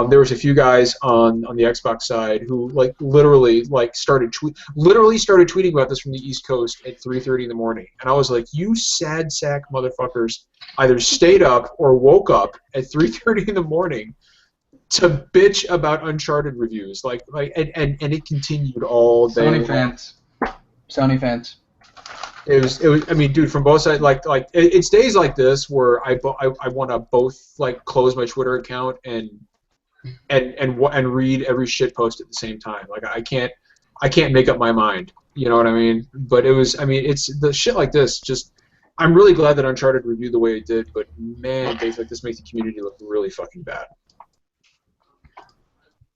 [SPEAKER 1] there was a few guys on the Xbox side who literally started tweeting about this from the East Coast at 3:30 in the morning, and I was like, you sad sack motherfuckers either stayed up or woke up at 3:30 in the morning to bitch about Uncharted reviews, and it continued all day.
[SPEAKER 6] Sony fans.
[SPEAKER 1] It was. I mean, dude, from both sides. It's days like this where I want to both close my Twitter account and read every shit post at the same time. Like I can't make up my mind. You know what I mean? But it was. I mean, it's the shit like this. Just I'm really glad that Uncharted reviewed the way it did. But man, things like this make the community look really fucking bad.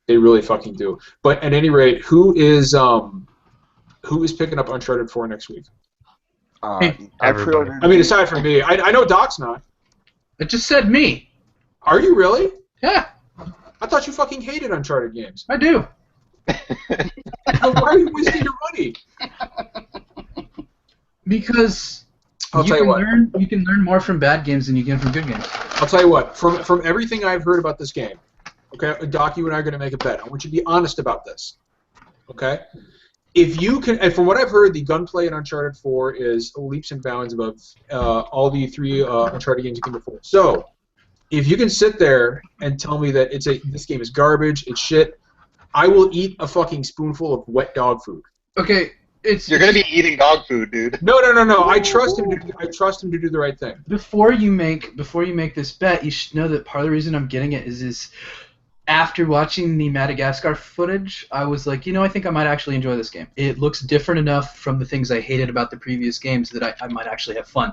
[SPEAKER 1] They really fucking do. But at any rate, who is picking up Uncharted 4 next week?
[SPEAKER 2] I pre-ordered.
[SPEAKER 1] I mean, aside from me, I know Doc's not.
[SPEAKER 6] It just said me.
[SPEAKER 1] Are you really?
[SPEAKER 6] Yeah.
[SPEAKER 1] I thought you fucking hated Uncharted games.
[SPEAKER 6] I do.
[SPEAKER 1] Why are you wasting your money?
[SPEAKER 6] Because you can learn more from bad games than you can from good games.
[SPEAKER 1] I'll tell you what. From everything I've heard about this game. Okay, Doc, you and I are going to make a bet. I want you to be honest about this. Okay? If you can, and from what I've heard, the gunplay in Uncharted 4 is leaps and bounds above all the three Uncharted games you came before. So, if you can sit there and tell me that this game is garbage, it's shit, I will eat a fucking spoonful of wet dog food.
[SPEAKER 6] Okay,
[SPEAKER 3] you're going to be eating dog food, dude.
[SPEAKER 1] No. I trust him to do the right thing.
[SPEAKER 6] Before you make this bet, you should know that part of the reason I'm getting it is after watching the Madagascar footage, I was like, I think I might actually enjoy this game. It looks different enough from the things I hated about the previous games that I might actually have fun.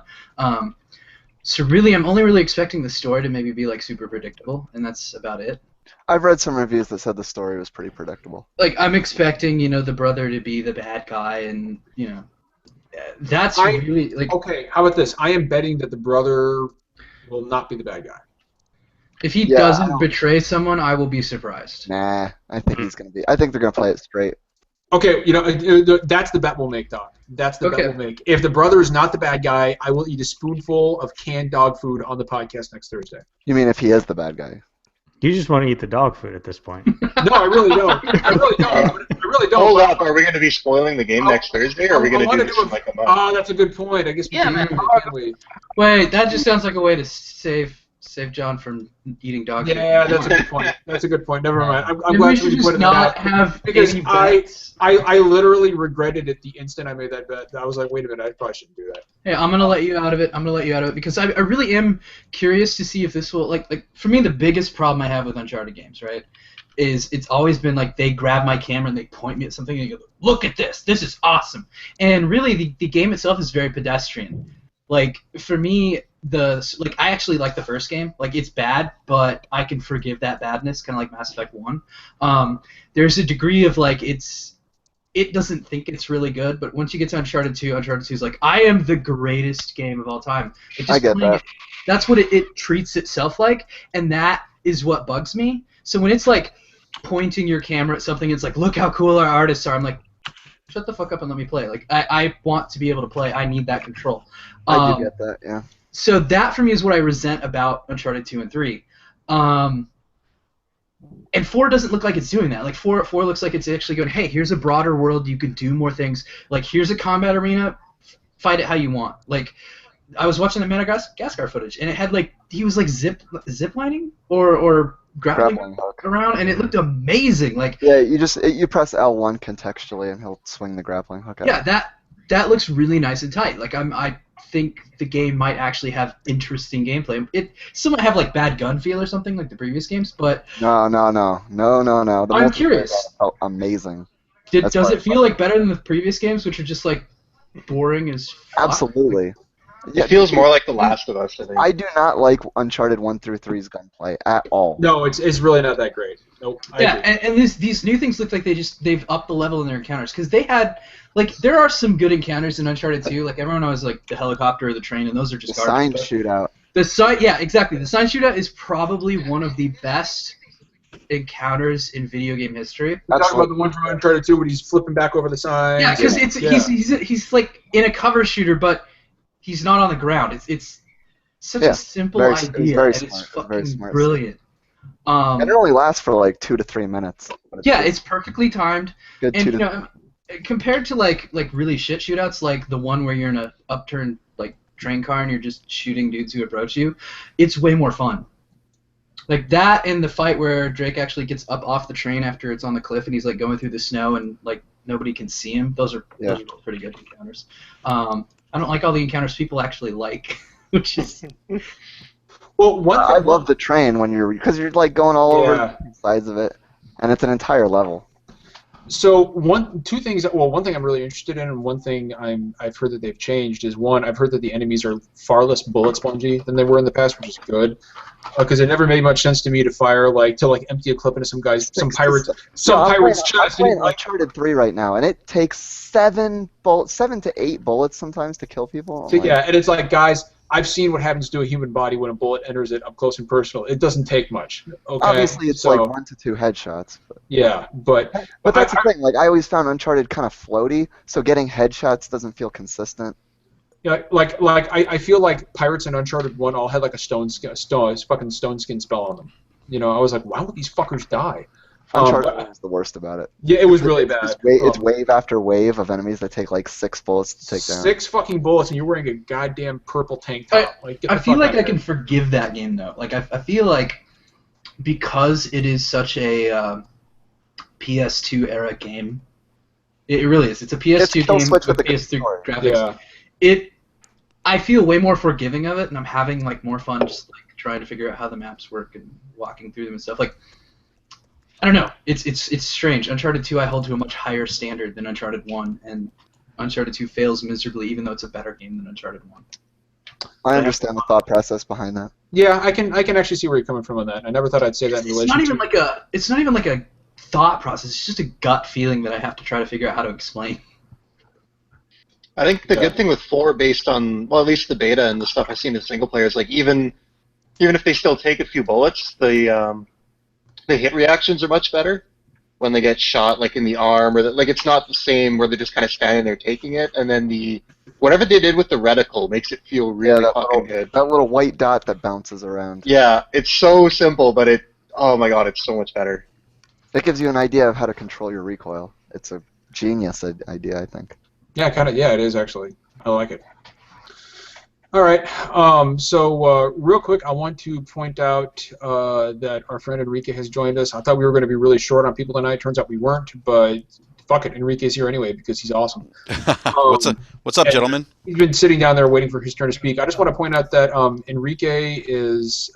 [SPEAKER 6] So really, I'm only really expecting the story to maybe be super predictable, and that's about it.
[SPEAKER 2] I've read some reviews that said the story was pretty predictable.
[SPEAKER 6] I'm expecting, the brother to be the bad guy, and that's really
[SPEAKER 1] Okay, how about this? I am betting that the brother will not be the bad guy.
[SPEAKER 6] If he doesn't betray someone, I will be surprised.
[SPEAKER 2] Nah, I think he's gonna be. I think they're gonna play it straight.
[SPEAKER 1] Okay, that's the bet we'll make, Doc. That's the bet
[SPEAKER 6] Okay.
[SPEAKER 1] we'll make. If the brother is not the bad guy, I will eat a spoonful of canned dog food on the podcast next Thursday.
[SPEAKER 2] You mean if he is the bad guy?
[SPEAKER 4] You just want to eat the dog food at this point.
[SPEAKER 1] No, I really don't. I really don't.
[SPEAKER 3] Hold up, are we going to be spoiling the game next Thursday, or are we going to do this in like a month?
[SPEAKER 1] Oh, that's a good point. I guess we
[SPEAKER 6] Yeah,
[SPEAKER 1] can
[SPEAKER 6] man.
[SPEAKER 1] do it, can't we?
[SPEAKER 6] Wait, that just sounds like a way to save John from eating dog food.
[SPEAKER 1] Yeah, that's a good point. That's a good point. Never mind. I'm
[SPEAKER 6] Maybe
[SPEAKER 1] glad
[SPEAKER 6] we should
[SPEAKER 1] you put
[SPEAKER 6] just
[SPEAKER 1] it
[SPEAKER 6] not
[SPEAKER 1] in
[SPEAKER 6] have
[SPEAKER 1] because
[SPEAKER 6] any bets.
[SPEAKER 1] I literally regretted it the instant I made that bet. I was like, wait a minute, I probably shouldn't do that.
[SPEAKER 6] Hey, I'm gonna let you out of it. Because I really am curious to see if this will like for me the biggest problem I have with Uncharted games, right, is it's always been like they grab my camera and they point me at something and they go, look at this is awesome. And really the game itself is very pedestrian. Like for me I actually like the first game. Like it's bad, but I can forgive that badness, kind of like Mass Effect 1. There's a degree of like it doesn't think it's really good, but once you get to Uncharted 2 is like, I am the greatest game of all time.
[SPEAKER 2] I get that.
[SPEAKER 6] That's what it treats itself like, and that is what bugs me. So when it's like pointing your camera at something, it's like, look how cool our artists are. I'm like, shut the fuck up and let me play. Like I want to be able to play. I need that control.
[SPEAKER 2] I do get that, yeah.
[SPEAKER 6] So that for me is what I resent about Uncharted 2 and 3. And 4 doesn't look like it's doing that. Like 4 looks like it's actually going, hey, here's a broader world, you can do more things. Like here's a combat arena, fight it how you want. Like I was watching the Madagascar footage, and it had like he was like zip lining or grappling
[SPEAKER 2] hook
[SPEAKER 6] around, and it looked amazing. Like
[SPEAKER 2] yeah, you press L1 contextually, and he'll swing the grappling hook out.
[SPEAKER 6] Yeah, that looks really nice and tight. Like I think the game might actually have interesting gameplay. It still might have like bad gun feel or something like the previous games, but
[SPEAKER 2] No. The
[SPEAKER 6] I'm curious.
[SPEAKER 2] felt amazing.
[SPEAKER 6] Does it feel like better than the previous games, which are just like boring as fuck?
[SPEAKER 2] Absolutely.
[SPEAKER 3] It feels more like The Last of Us, I think.
[SPEAKER 2] I do not like Uncharted 1 through 3's gunplay at all.
[SPEAKER 1] No, it's really not that great. Nope. I agree.
[SPEAKER 6] and these new things look like they've upped the level in their encounters, because they had there are some good encounters in Uncharted 2. Like everyone knows like the helicopter or the train, and those are just
[SPEAKER 2] The
[SPEAKER 6] garbage.
[SPEAKER 2] sign shootout.
[SPEAKER 6] Yeah, exactly. The sign shootout is probably one of the best encounters in video game history.
[SPEAKER 1] We talked about the one from Uncharted 2 when he's flipping back over the sign.
[SPEAKER 6] Yeah, because he's like in a cover shooter, but he's not on the ground. It's such a simple idea, and it's fucking brilliant.
[SPEAKER 2] And it only lasts for like 2 to 3 minutes.
[SPEAKER 6] It's perfectly timed.
[SPEAKER 2] Good
[SPEAKER 6] And compared to like really shit shootouts, like the one where you're in a upturned like train car and you're just shooting dudes who approach you, it's way more fun. Like that, and the fight where Drake actually gets up off the train after it's on the cliff and he's like going through the snow and like nobody can see him. Those are pretty good encounters. I don't like all the encounters people actually like, which is.
[SPEAKER 1] Well,
[SPEAKER 2] I love the train because you're like going all over the sides of it, and it's an entire level.
[SPEAKER 1] So one thing I'm really interested in, and one thing I've heard that they've changed is I've heard that the enemies are far less bullet spongy than they were in the past, which is good, because it never made much sense to me to fire to empty a clip into some pirate's chest.
[SPEAKER 2] I'm playing Uncharted 3 right now, and it takes 7 to 8 bullets sometimes to kill people.
[SPEAKER 1] And it's like, guys, I've seen what happens to a human body when a bullet enters it up close and personal. It doesn't take much. Okay?
[SPEAKER 2] Obviously, it's like 1 to 2 headshots.
[SPEAKER 1] But
[SPEAKER 2] that's the thing. Like I always found Uncharted kind of floaty, so getting headshots doesn't feel consistent.
[SPEAKER 1] Yeah, I feel like pirates in Uncharted 1 all had like a fucking stone skin spell on them. I was like, why would these fuckers die?
[SPEAKER 2] Uncharted 1 is the worst about it.
[SPEAKER 1] Yeah, it was really bad.
[SPEAKER 2] It's wave after wave of enemies that take like 6 bullets to take down.
[SPEAKER 1] 6 fucking bullets, and you're wearing a goddamn purple tank top.
[SPEAKER 6] I feel like I can forgive that game though. Like I feel like because it is such a PS2 era game, it really is. It's a PS2 game with PS3 graphics. Yeah. I feel way more forgiving of it, and I'm having like more fun just like trying to figure out how the maps work and walking through them and stuff. Like. I don't know. It's strange. Uncharted 2 I hold to a much higher standard than Uncharted 1, and Uncharted 2 fails miserably, even though it's a better game than Uncharted 1.
[SPEAKER 2] I understand the thought process behind that.
[SPEAKER 1] Yeah, I can actually see where you're coming from on that. I never thought I'd say that in relation to...
[SPEAKER 6] It's not even like a thought process. It's just a gut feeling that I have to try to figure out how to explain.
[SPEAKER 3] I think the good thing with 4, based on, well, at least the beta and the stuff I've seen in single player, is like even if they still take a few bullets, the hit reactions are much better. when they get shot, like in the arm, or like it's not the same where they're just kind of standing there taking it, and then whatever they did with the reticle makes it feel really fucking good.
[SPEAKER 2] That little white dot that bounces around.
[SPEAKER 3] Yeah, it's so simple, but oh my god, it's so much better.
[SPEAKER 2] It gives you an idea of how to control your recoil. It's a genius idea, I think.
[SPEAKER 1] Yeah, kind of. Yeah, it is actually. I like it. All right. So real quick, I want to point out that our friend Enrique has joined us. I thought we were going to be really short on people tonight. Turns out we weren't, but fuck it, Enrique's here anyway because he's awesome.
[SPEAKER 7] What's up, gentlemen?
[SPEAKER 1] He's been sitting down there waiting for his turn to speak. I just want to point out that Enrique is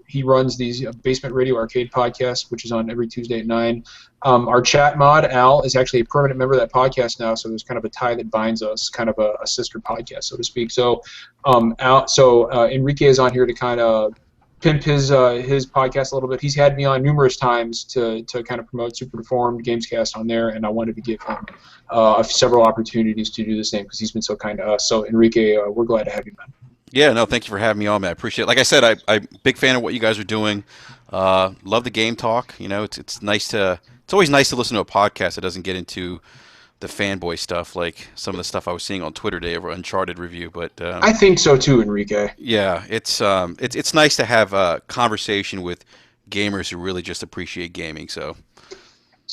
[SPEAKER 1] he runs these Basement Radio Arcade podcasts, which is on every Tuesday at 9. Our chat mod, Al, is actually a permanent member of that podcast now, so there's kind of a tie that binds us, kind of a sister podcast, so to speak. So, Enrique is on here to kind of pimp his podcast a little bit. He's had me on numerous times to kind of promote Super Deformed Gamescast on there, and I wanted to give him several opportunities to do the same because he's been so kind to us. So, Enrique, we're glad to have you, man.
[SPEAKER 7] Yeah, no, thank you for having me on, man. I appreciate it. Like I said, I'm a big fan of what you guys are doing. Love the game talk. You know, it's always nice to listen to a podcast that doesn't get into the fanboy stuff like some of the stuff I was seeing on Twitter today over Uncharted review. But
[SPEAKER 1] I think so too, Enrique.
[SPEAKER 7] Yeah, it's nice to have a conversation with gamers who really just appreciate gaming. So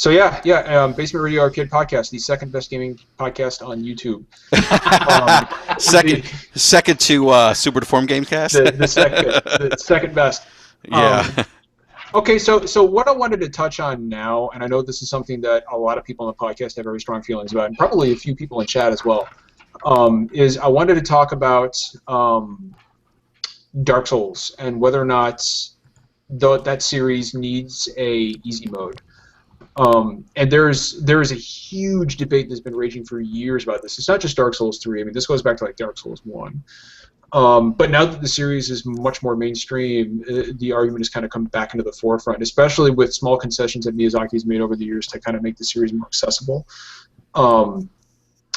[SPEAKER 1] yeah. Basement Radio Arcade Podcast, the second best gaming podcast on YouTube.
[SPEAKER 7] Second to Super Deformed Gamescast.
[SPEAKER 1] the second best.
[SPEAKER 7] Yeah.
[SPEAKER 1] Okay, so what I wanted to touch on now, and I know this is something that a lot of people on the podcast have very strong feelings about, and probably a few people in chat as well, is I wanted to talk about Dark Souls and whether or not that series needs a easy mode. And there is a huge debate that's been raging for years about this. It's not just Dark Souls 3. I mean, this goes back to like Dark Souls 1. But now that the series is much more mainstream, the argument has kind of come back into the forefront, especially with small concessions that Miyazaki's made over the years to kind of make the series more accessible. And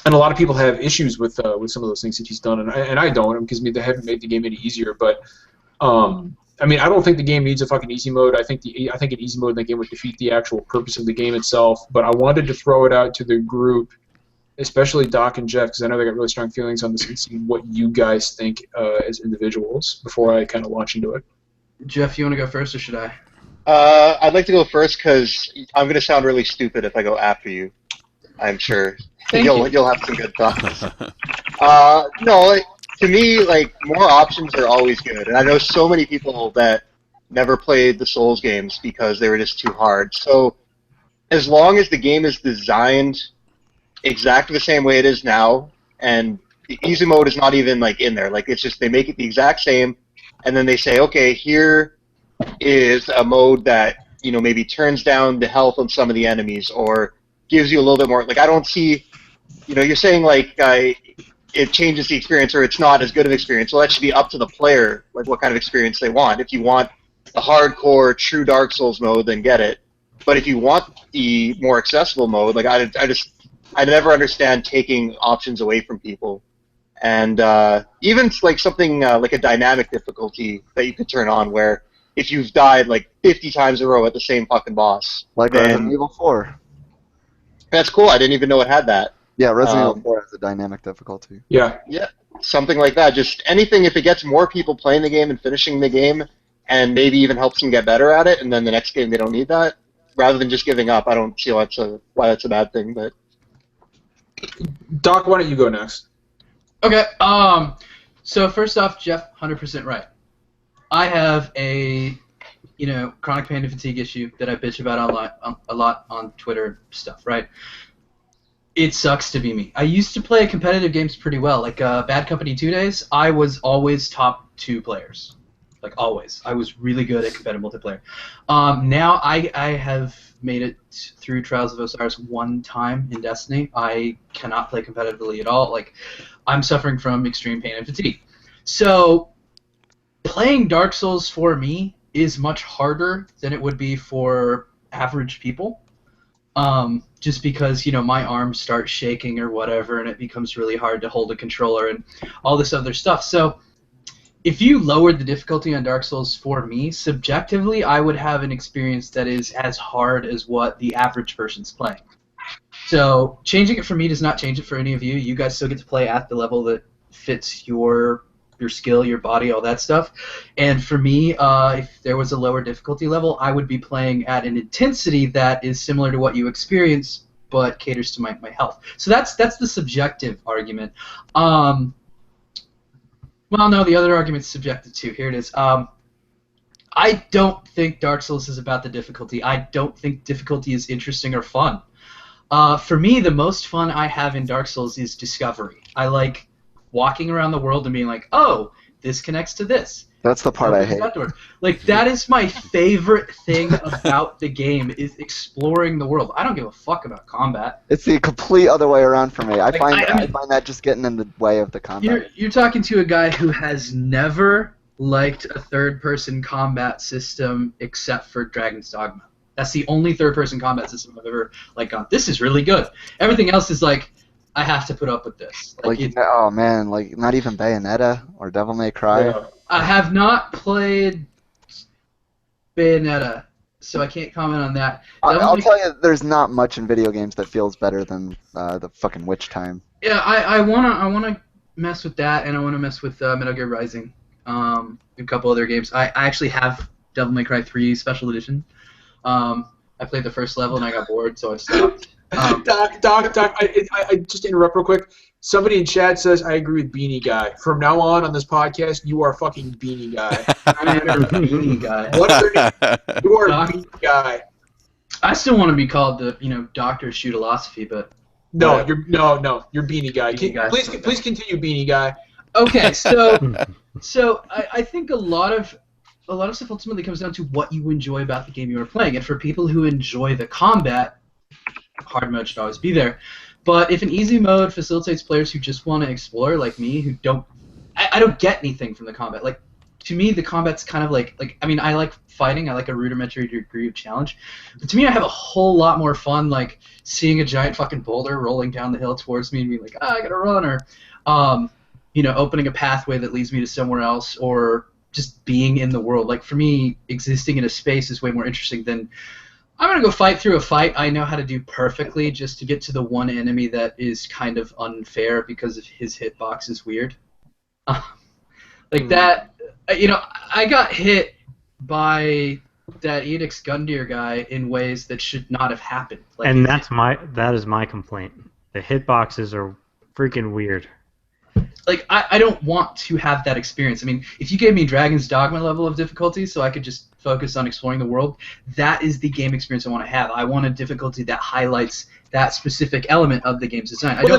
[SPEAKER 1] a lot of people have issues with some of those things that he's done, and I don't, because they haven't made the game any easier. But I mean, I don't think the game needs a fucking easy mode. I think an easy mode in the game would defeat the actual purpose of the game itself. But I wanted to throw it out to the group, especially Doc and Jeff, because I know they got really strong feelings on this, and see what you guys think as individuals before I kind of launch into it.
[SPEAKER 6] Jeff, you want to go first, or should I?
[SPEAKER 3] I'd like to go first because I'm going to sound really stupid if I go after you. I'm sure you'll have some good thoughts. No, to me, like, more options are always good, and I know so many people that never played the Souls games because they were just too hard. So, as long as the game is designed exactly the same way it is now, and the easy mode is not even like in there. Like, it's just they make it the exact same, and then they say, okay, here is a mode that maybe turns down the health on some of the enemies or gives you a little bit more. Like, I don't see, you're saying like it changes the experience or it's not as good of an experience. Well, that should be up to the player, like what kind of experience they want. If you want the hardcore, true Dark Souls mode, then get it. But if you want the more accessible mode, like I never understand taking options away from people. And even like something like a dynamic difficulty that you could turn on where if you've died like 50 times in a row at the same fucking boss.
[SPEAKER 2] Like Resident Evil 4.
[SPEAKER 3] That's cool. I didn't even know it had that.
[SPEAKER 2] Yeah, Resident Evil 4 has a dynamic difficulty.
[SPEAKER 1] Yeah.
[SPEAKER 3] Yeah, something like that. Just anything, if it gets more people playing the game and finishing the game and maybe even helps them get better at it, and then the next game they don't need that, rather than just giving up. I don't see why that's a bad thing, but...
[SPEAKER 1] Doc, why don't you go next?
[SPEAKER 6] Okay. So first off, Jeff, 100% right. I have a chronic pain and fatigue issue that I bitch about a lot on Twitter stuff, right? It sucks to be me. I used to play competitive games pretty well. Like Bad Company 2 days, I was always top 2 players. Like always. I was really good at competitive multiplayer. Now I have made it through Trials of Osiris one time in Destiny. I cannot play competitively at all. Like, I'm suffering from extreme pain and fatigue. So, playing Dark Souls for me is much harder than it would be for average people. Just because, my arms start shaking or whatever, and it becomes really hard to hold a controller and all this other stuff. So, if you lowered the difficulty on Dark Souls for me, subjectively, I would have an experience that is as hard as what the average person's playing. So changing it for me does not change it for any of you. You guys still get to play at the level that fits your skill, your body, all that stuff. And for me, if there was a lower difficulty level, I would be playing at an intensity that is similar to what you experience, but caters to my health. So that's the subjective argument. Well, no, the other argument's subjective too. Here it is. I don't think Dark Souls is about the difficulty. I don't think difficulty is interesting or fun. For me, the most fun I have in Dark Souls is discovery. I like walking around the world and being like, oh, this connects to this.
[SPEAKER 2] That's the part I hate.
[SPEAKER 6] Like, that is my favorite thing about the game, is exploring the world. I don't give a fuck about combat.
[SPEAKER 2] It's the complete other way around for me. I find that just getting in the way of the combat.
[SPEAKER 6] You're talking to a guy who has never liked a third-person combat system except for Dragon's Dogma. That's the only third-person combat system I've ever gone, this is really good. Everything else is like, I have to put up with this.
[SPEAKER 2] Oh man, not even Bayonetta or Devil May Cry.
[SPEAKER 1] Yeah.
[SPEAKER 6] I have not played Bayonetta, so I can't comment on that.
[SPEAKER 2] I'll tell you, there's not much in video games that feels better than the fucking Witch Time.
[SPEAKER 6] Yeah, I wanna mess with that, and I wanna mess with Metal Gear Rising, a couple other games. I actually have Devil May Cry 3 Special Edition. I played the first level and I got bored, so I stopped.
[SPEAKER 1] Doc, I just interrupt real quick. Somebody in chat says, I agree with Beanie Guy. From now on this podcast, you are fucking Beanie Guy.
[SPEAKER 6] I'm a Beanie Guy.
[SPEAKER 1] What are your names? You are Beanie Guy.
[SPEAKER 6] I still want to be called the, Dr. Shootolosophy, but...
[SPEAKER 1] No, you're Beanie Guy.
[SPEAKER 6] Beanie Guy.
[SPEAKER 1] Please continue, Beanie Guy.
[SPEAKER 6] Okay, so I think a lot of stuff ultimately comes down to what you enjoy about the game you are playing. And for people who enjoy the combat, hard mode should always be there. But if an easy mode facilitates players who just want to explore, like me, who don't... I don't get anything from the combat. Like, to me, the combat's kind of I mean, I like fighting. I like a rudimentary degree of challenge. But to me, I have a whole lot more fun, seeing a giant fucking boulder rolling down the hill towards me and being like, I gotta run, or, opening a pathway that leads me to somewhere else, or just being in the world. Like, for me, existing in a space is way more interesting than... I'm going to go fight through a fight I know how to do perfectly just to get to the one enemy that is kind of unfair because of his hitbox is weird. That, I got hit by that Edix Gundyr guy in ways that should not have happened.
[SPEAKER 4] And that is my complaint. The hitboxes are freaking weird.
[SPEAKER 6] I don't want to have that experience. I mean, if you gave me Dragon's Dogma level of difficulty so I could just focus on exploring the world, that is the game experience I want to have. I want a difficulty that highlights that specific element of the game's design.
[SPEAKER 1] Go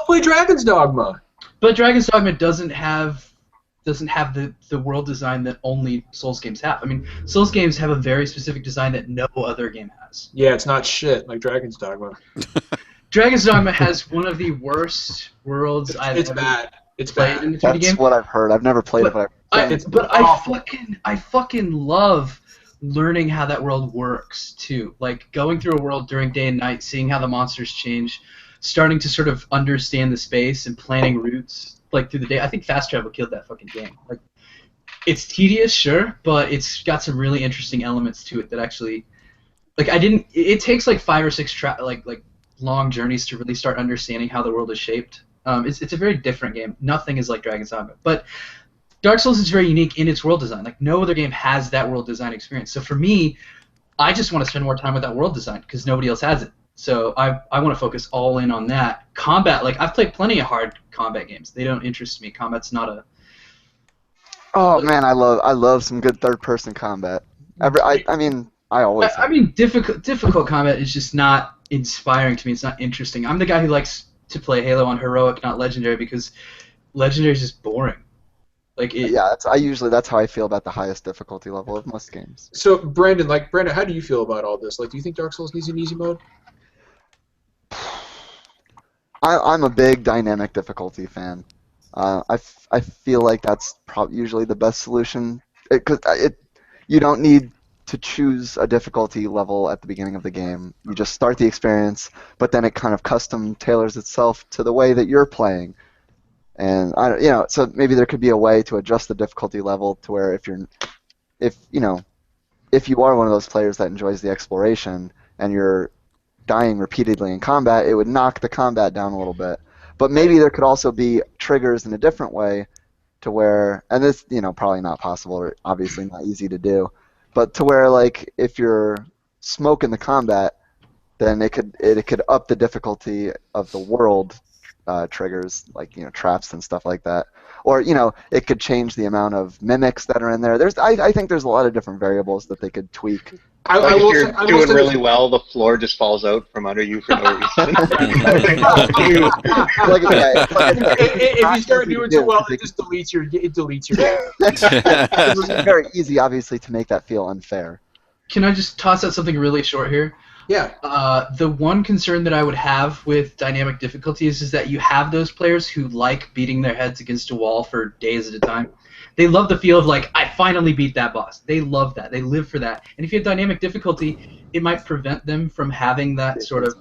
[SPEAKER 1] play Dragon's Dogma.
[SPEAKER 6] But Dragon's Dogma doesn't have the world design that only Souls games have. I mean, Souls games have a very specific design that no other game has.
[SPEAKER 1] Yeah, it's not shit like Dragon's Dogma.
[SPEAKER 6] Dragon's Dogma has one of the worst worlds I've ever played in the 3D game.
[SPEAKER 2] That's what I've heard. I've never played it, but
[SPEAKER 6] I fucking love learning how that world works too. Like going through a world during day and night, seeing how the monsters change, starting to sort of understand the space and planning routes through the day. I think fast travel killed that fucking game. It's tedious, sure, but it's got some really interesting elements to it that actually, it takes 5 or 6 long journeys to really start understanding how the world is shaped. It's a very different game. Nothing is like Dragon's Dogma. But Dark Souls is very unique in its world design. No other game has that world design experience. So for me, I just want to spend more time with that world design because nobody else has it. So I want to focus all in on that. Combat, I've played plenty of hard combat games. They don't interest me. Combat's not a...
[SPEAKER 2] Oh man, I love some good third-person combat. I always have.
[SPEAKER 6] I mean, difficult combat is just not inspiring to me. It's not interesting. I'm the guy who likes to play Halo on heroic, not legendary, because legendary is just boring.
[SPEAKER 2] That's how I feel about the highest difficulty level of most games.
[SPEAKER 1] So Brandon, how do you feel about all this? Do you think Dark Souls needs an easy mode?
[SPEAKER 2] I'm a big dynamic difficulty fan. I feel like that's usually the best solution because you don't need to choose a difficulty level at the beginning of the game. You just start the experience, but then it kind of custom tailors itself to the way that you're playing. And so maybe there could be a way to adjust the difficulty level to where if you are one of those players that enjoys the exploration and you're dying repeatedly in combat, it would knock the combat down a little bit. But maybe there could also be triggers in a different way to where, and this, probably not possible, or obviously not easy to do, but to where, like, if you're smoking the combat, then it could up the difficulty of the world triggers, like traps and stuff like that, or it could change the amount of mimics that are in there. I think there's a lot of different variables that they could tweak.
[SPEAKER 3] If you're doing really well, the floor just falls out from under you for no reason.
[SPEAKER 1] If you start doing too well, it just deletes your game.
[SPEAKER 2] It's very easy, obviously, to make that feel unfair.
[SPEAKER 6] Can I just toss out something really short here?
[SPEAKER 1] Yeah.
[SPEAKER 6] The one concern that I would have with dynamic difficulties is that you have those players who like beating their heads against a wall for days at a time. They love the feel of, like, I finally beat that boss. They love that. They live for that. And if you have dynamic difficulty, it might prevent them from having that sort of,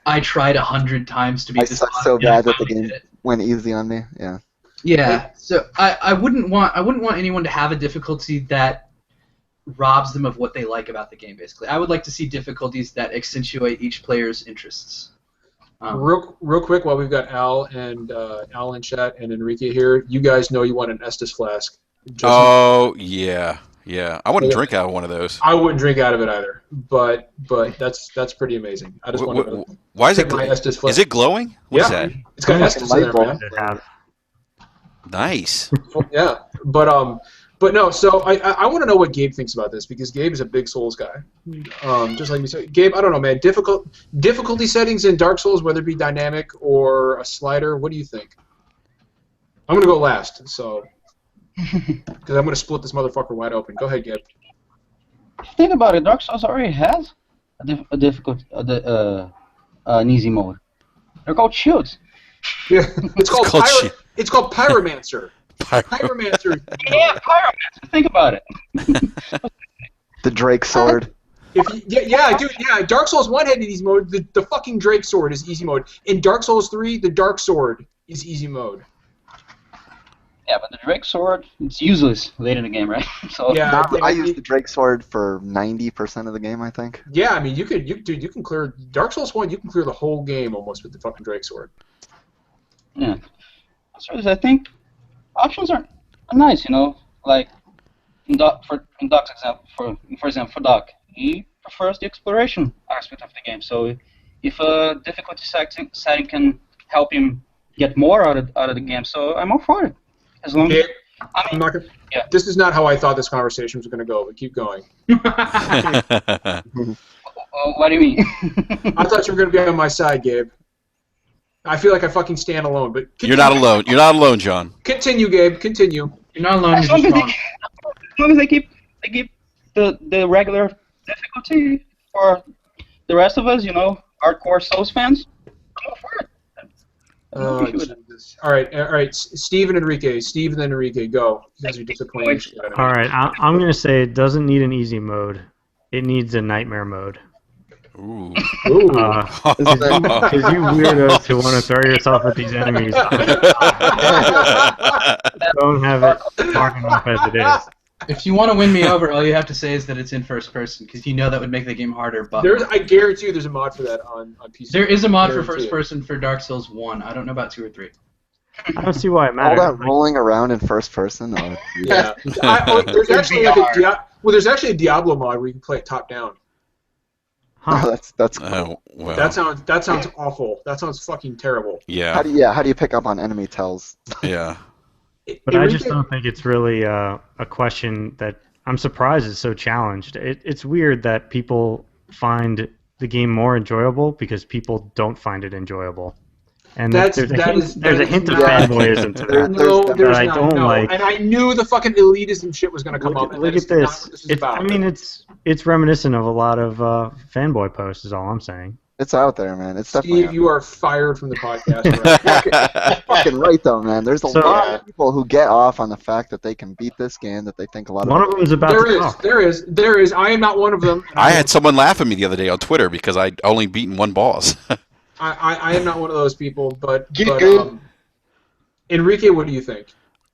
[SPEAKER 6] I tried 100 times to beat this boss.
[SPEAKER 2] I suck so bad that the game went easy on me. Yeah.
[SPEAKER 6] Yeah. So I wouldn't want anyone to have a difficulty that robs them of what they like about the game, basically. I would like to see difficulties that accentuate each player's interests.
[SPEAKER 1] Real quick, while we've got Al in chat and Enrique here, you guys know you want an Estus flask.
[SPEAKER 7] Yeah. I wouldn't drink out of one of those.
[SPEAKER 1] I wouldn't drink out of it either, but that's pretty amazing. I just want to.
[SPEAKER 7] Why is it? Is it glowing? What is that?
[SPEAKER 1] It's got Estus in there, man.
[SPEAKER 7] Nice.
[SPEAKER 1] Yeah, but no. So I want to know what Gabe thinks about this, because Gabe is a big Souls guy, just like me. So Gabe, I don't know, man. Difficulty settings in Dark Souls, whether it be dynamic or a slider. What do you think? I'm gonna go last, so because I'm gonna split this motherfucker wide open. Go ahead, Gabe.
[SPEAKER 5] Think about it. Dark Souls already has a difficult, an easy mode. They're called shields.
[SPEAKER 1] Yeah, it's called Pyromancer. Pyromancer.
[SPEAKER 5] Yeah, Pyromancer. Think about it.
[SPEAKER 2] The Drake sword.
[SPEAKER 1] Dude. Dark Souls 1 had an easy mode. The fucking Drake sword is easy mode. In Dark Souls 3, the Dark sword is easy mode.
[SPEAKER 5] Yeah, but the Drake sword, it's useless late in the game, right? So
[SPEAKER 1] yeah,
[SPEAKER 2] I used the Drake sword for 90% of the game, I think.
[SPEAKER 1] Yeah, I mean, you can clear Dark Souls 1. You can clear the whole game almost with the fucking Drake sword.
[SPEAKER 5] Yeah, so I think options are nice, like in Doc's example, for example, for Doc, he prefers the exploration aspect of the game. So if a difficulty setting can help him get more out of the game, so I'm all for it. As long as
[SPEAKER 1] This is not how I thought this conversation was going to go, but keep going.
[SPEAKER 5] What do you mean?
[SPEAKER 1] I thought you were going to be on my side, Gabe. I feel like I fucking stand alone, but
[SPEAKER 7] continue. You're not alone. You're not alone, John.
[SPEAKER 1] Continue, Gabe. Continue.
[SPEAKER 6] You're not alone.
[SPEAKER 5] As long as they keep the regular difficulty for the rest of us, hardcore Souls fans, go for it.
[SPEAKER 1] All right. Steve and Enrique, go. You guys are disappointed.
[SPEAKER 4] All right, I'm gonna say it doesn't need an easy mode. It needs a nightmare mode.
[SPEAKER 7] Ooh.
[SPEAKER 4] Because you weirdos who want to throw yourself at these enemies don't have it dark enough as it is.
[SPEAKER 6] If you want to win me over, all you have to say is that it's in first person, because that would make the game harder. But
[SPEAKER 1] I guarantee you there's a mod for that on PC.
[SPEAKER 6] There is a mod for first person for Dark Souls 1. I don't know about 2 or 3.
[SPEAKER 4] I don't see why it matters.
[SPEAKER 2] All that rolling around in first person? Oh,
[SPEAKER 1] yeah. There's actually there's actually a Diablo mod where you can play it top down.
[SPEAKER 2] Huh. Oh, that's cool.
[SPEAKER 7] Well.
[SPEAKER 1] That sounds awful. That sounds fucking terrible.
[SPEAKER 7] Yeah.
[SPEAKER 2] How do you pick up on enemy tells?
[SPEAKER 7] Yeah.
[SPEAKER 4] But I just don't think it's really a question that I'm surprised is so challenged. It's weird that people find the game more enjoyable because people don't find it enjoyable. And there's a hint of fanboyism to that.
[SPEAKER 1] No, there's
[SPEAKER 4] I
[SPEAKER 1] not.
[SPEAKER 4] don't like.
[SPEAKER 1] And I knew the fucking elitism shit was going to come up.
[SPEAKER 4] Look at this. It's reminiscent of a lot of fanboy posts. Is all I'm saying.
[SPEAKER 2] It's out there, man. It's definitely.
[SPEAKER 1] Steve, you are fired from the podcast.
[SPEAKER 2] Right? Fucking right, though, man. There's a lot of people who get off on the fact that they can beat this game that they think a lot of.
[SPEAKER 4] One of them is about.
[SPEAKER 1] There is. I am not one of them.
[SPEAKER 7] I had someone laugh at me the other day on Twitter because I'd only beaten one boss.
[SPEAKER 1] I am not one of those people, but Enrique, what do you think?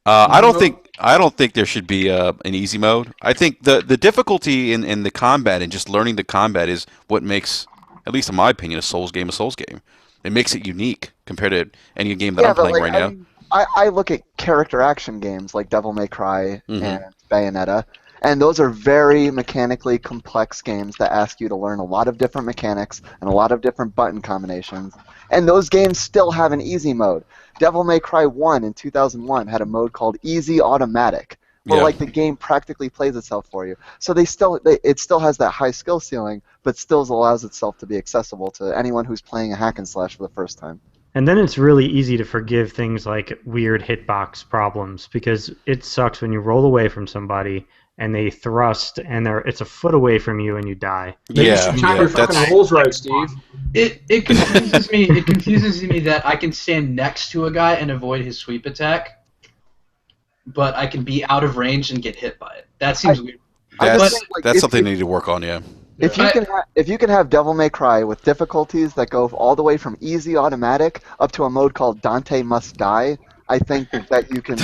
[SPEAKER 7] I don't think there should be an easy mode. I think the difficulty in the combat and just learning the combat is what makes, at least in my opinion, a Souls game a Souls game. It makes it unique compared to any game that I'm playing right now.
[SPEAKER 2] I look at character action games like Devil May Cry and Bayonetta, and those are very mechanically complex games that ask you to learn a lot of different mechanics and a lot of different button combinations. And those games still have an easy mode. Devil May Cry 1 in 2001 had a mode called Easy Automatic, where like the game practically plays itself for you. So it still has that high skill ceiling, but still allows itself to be accessible to anyone who's playing a hack and slash for the first time.
[SPEAKER 4] And then it's really easy to forgive things like weird hitbox problems, because it sucks when you roll away from somebody and they thrust and it's a foot away from you and you die.
[SPEAKER 1] Time your fucking rolls right, Steve.
[SPEAKER 6] It confuses me. It confuses me that I can stand next to a guy and avoid his sweep attack, but I can be out of range and get hit by it. That seems weird.
[SPEAKER 7] That's something they need to work on. Yeah.
[SPEAKER 2] If you can have Devil May Cry with difficulties that go all the way from easy automatic up to a mode called Dante Must Die, I think that you can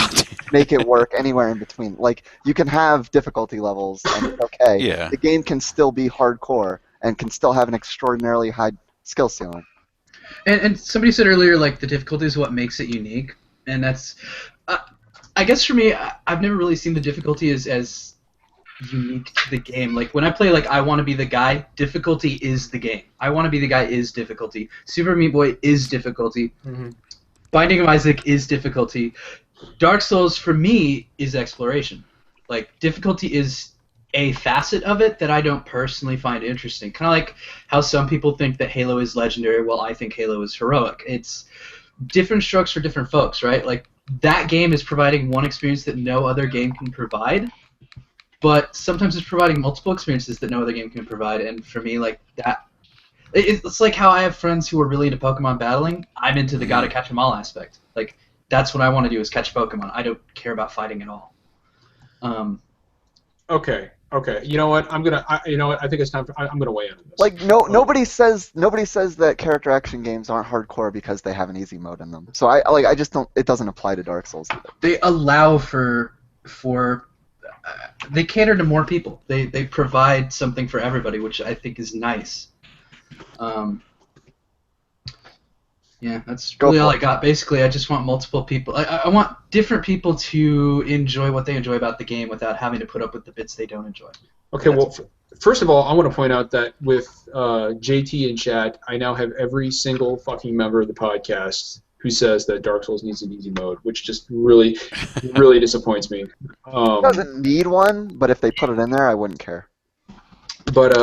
[SPEAKER 2] make it work anywhere in between. Like, you can have difficulty levels and it's okay.
[SPEAKER 7] Yeah.
[SPEAKER 2] The game can still be hardcore and can still have an extraordinarily high skill ceiling.
[SPEAKER 6] And somebody said earlier, like, the difficulty is what makes it unique, and that's I guess for me, I've never really seen the difficulty as unique to the game. Like, when I play, like, I Want to Be the Guy, difficulty is the game. I Want to Be the Guy is difficulty. Super Meat Boy is difficulty. Binding of Isaac is difficulty. Dark Souls, for me, is exploration. Like, difficulty is a facet of it that I don't personally find interesting. Kind of like how some people think that Halo is legendary, while I think Halo is heroic. It's different strokes for different folks, right? Like, that game is providing one experience that no other game can provide, but sometimes it's providing multiple experiences that no other game can provide, and for me, like, that... It's like how I have friends who are really into Pokemon battling. I'm into the gotta catch 'em all aspect. Like, that's what I want to do, is catch Pokemon. I don't care about fighting at all.
[SPEAKER 1] Okay. You know what? I think it's time for. I'm gonna weigh in on this.
[SPEAKER 2] Like, nobody says that character action games aren't hardcore because they have an easy mode in them. So I just don't. It doesn't apply to Dark Souls either.
[SPEAKER 6] They allow for they cater to more people. They provide something for everybody, which I think is nice. Yeah, that's really all I got. Basically, I just want multiple people. I want different people to enjoy what they enjoy about the game without having to put up with the bits they don't enjoy.
[SPEAKER 1] Okay, well, first of all, I want to point out that with JT in chat, I now have every single fucking member of the podcast who says that Dark Souls needs an easy mode, which just really, really disappoints me.
[SPEAKER 2] It doesn't need one, but if they put it in there, I wouldn't care.
[SPEAKER 1] But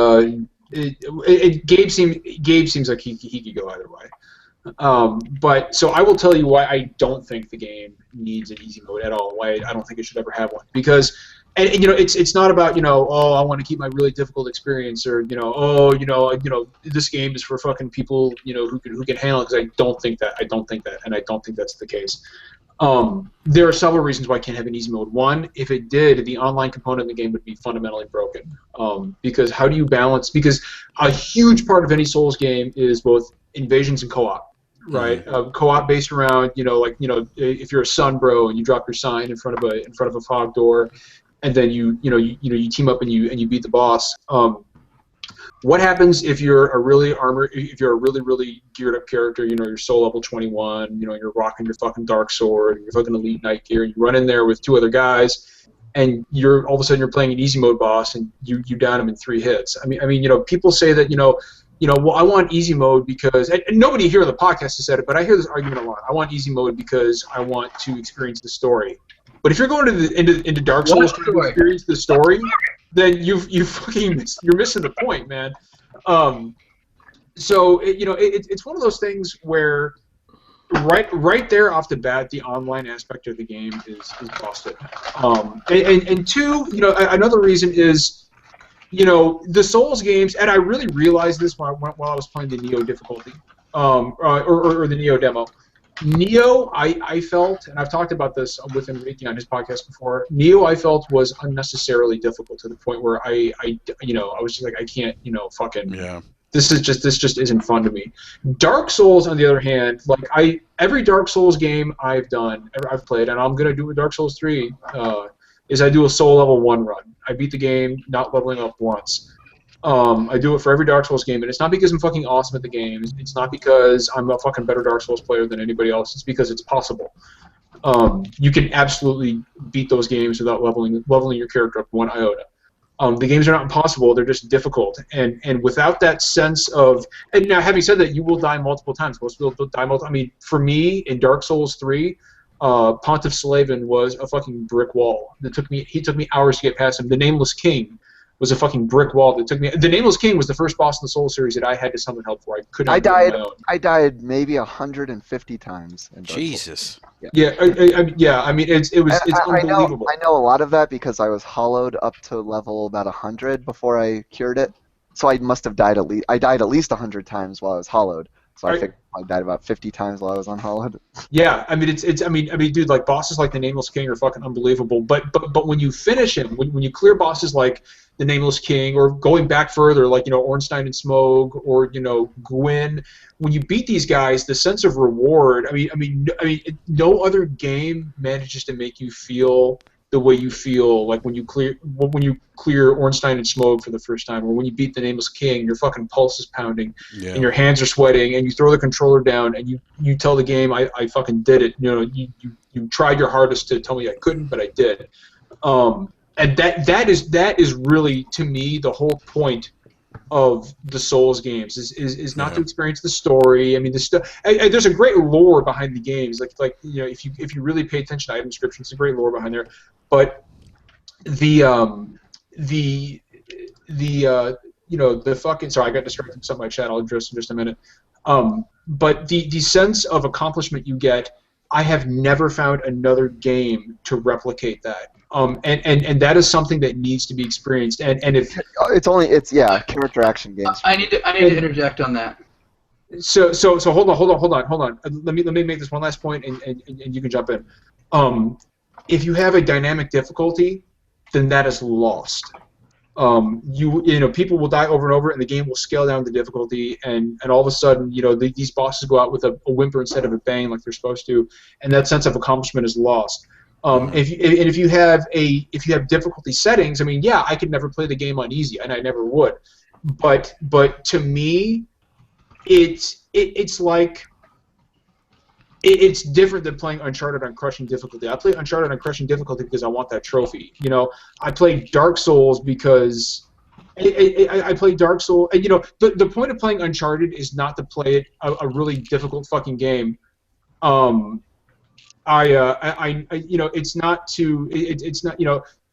[SPEAKER 1] Gabe seems like he could go either way. But so I will tell you why I don't think the game needs an easy mode at all. Why I don't think it should ever have one. Because, and it's not about I want to keep my really difficult experience, or this game is for fucking people who can handle it. Because I don't think that, and I don't think that's the case. There are several reasons why I can't have an easy mode. One, if it did, the online component of the game would be fundamentally broken. Because how do you balance? Because a huge part of any Souls game is both invasions and co-op, right? Co-op based around if you're a sun bro and you drop your sign in front of a fog door, and then you team up and you beat the boss. What happens if you're a really really geared up character? You're soul level 21. You're rocking your fucking dark sword, and your fucking elite knight gear, and you run in there with two other guys, and all of a sudden you're playing an easy mode boss, and you down him in 3 hits. I mean, people say that well, I want easy mode because, and nobody here on the podcast has said it, but I hear this argument a lot. I want easy mode because I want to experience the story. But if you're going into Dark Souls to experience the story, then you're missing the point, man. So it's one of those things where right there off the bat, the online aspect of the game is busted. And two, another reason is the Souls games, and I really realized this while I was playing the Nioh difficulty, or the Nioh demo. Nioh, I felt, and I've talked about this with Enrique on his podcast before, Nioh I felt was unnecessarily difficult to the point where I was just like, I can't, fucking this just isn't fun to me. Dark Souls, on the other hand, like every Dark Souls game I've played, and I'm gonna do with Dark Souls 3, is I do a soul level 1 run. I beat the game not leveling up once. I do it for every Dark Souls game, and it's not because I'm fucking awesome at the game. It's not because I'm a fucking better Dark Souls player than anybody else. It's because it's possible. You can absolutely beat those games without leveling your character up 1 iota. The games are not impossible; they're just difficult, and without that sense of. And now, having said that, you will die multiple times. Most people die multiple. I mean, for me, in Dark Souls 3, Pontiff Slavin was a fucking brick wall. He took me hours to get past him. The Nameless King was a fucking brick wall that took me. The Nameless King was the first boss in the Soul series that I had to summon help for. I couldn't.
[SPEAKER 2] I died maybe 150 times. In Dark
[SPEAKER 7] Jesus.
[SPEAKER 2] Souls.
[SPEAKER 1] Yeah, I mean, it's unbelievable.
[SPEAKER 2] I know a lot of that because I was hollowed up to level about 100 before I cured it. So I must have died at least 100 times while I was hollowed. So I think I died about 50 times while I was unhollowed.
[SPEAKER 1] Yeah, I mean I mean, dude, like bosses like the Nameless King are fucking unbelievable. But when you finish him, when you clear bosses like the Nameless King, or going back further, like Ornstein and Smough, or Gwyn, when you beat these guys, the sense of reward. I mean, no other game manages to make you feel the way you feel like when you clear Ornstein and Smough for the first time, or when you beat the Nameless King, your fucking pulse is pounding, and your hands are sweating, and you throw the controller down, and you tell the game, I fucking did it. You tried your hardest to tell me I couldn't, but I did. And that is really, to me, the whole point of the Souls games is not to experience the story. I mean, there's a great lore behind the games. Like if you really pay attention to item descriptions, there's a great lore behind there. But the fucking, sorry, I got distracted from something in my chat. I'll address in just a minute. But the sense of accomplishment you get, I have never found another game to replicate that. And that is something that needs to be experienced. And if
[SPEAKER 2] it's character action games.
[SPEAKER 6] I need to interject on that.
[SPEAKER 1] So hold on. Let me make this one last point, and you can jump in. If you have a dynamic difficulty, then that is lost. People will die over and over, and the game will scale down the difficulty, and all of a sudden, these bosses go out with a whimper instead of a bang like they're supposed to, and that sense of accomplishment is lost. If you have difficulty settings, I mean, yeah, I could never play the game on easy, and I never would. But to me, it's like it's different than playing Uncharted on crushing difficulty. I play Uncharted on crushing difficulty because I want that trophy. I play Dark Souls because I play Dark Souls. And, the point of playing Uncharted is not to play a really difficult fucking game. It's not to. It's not.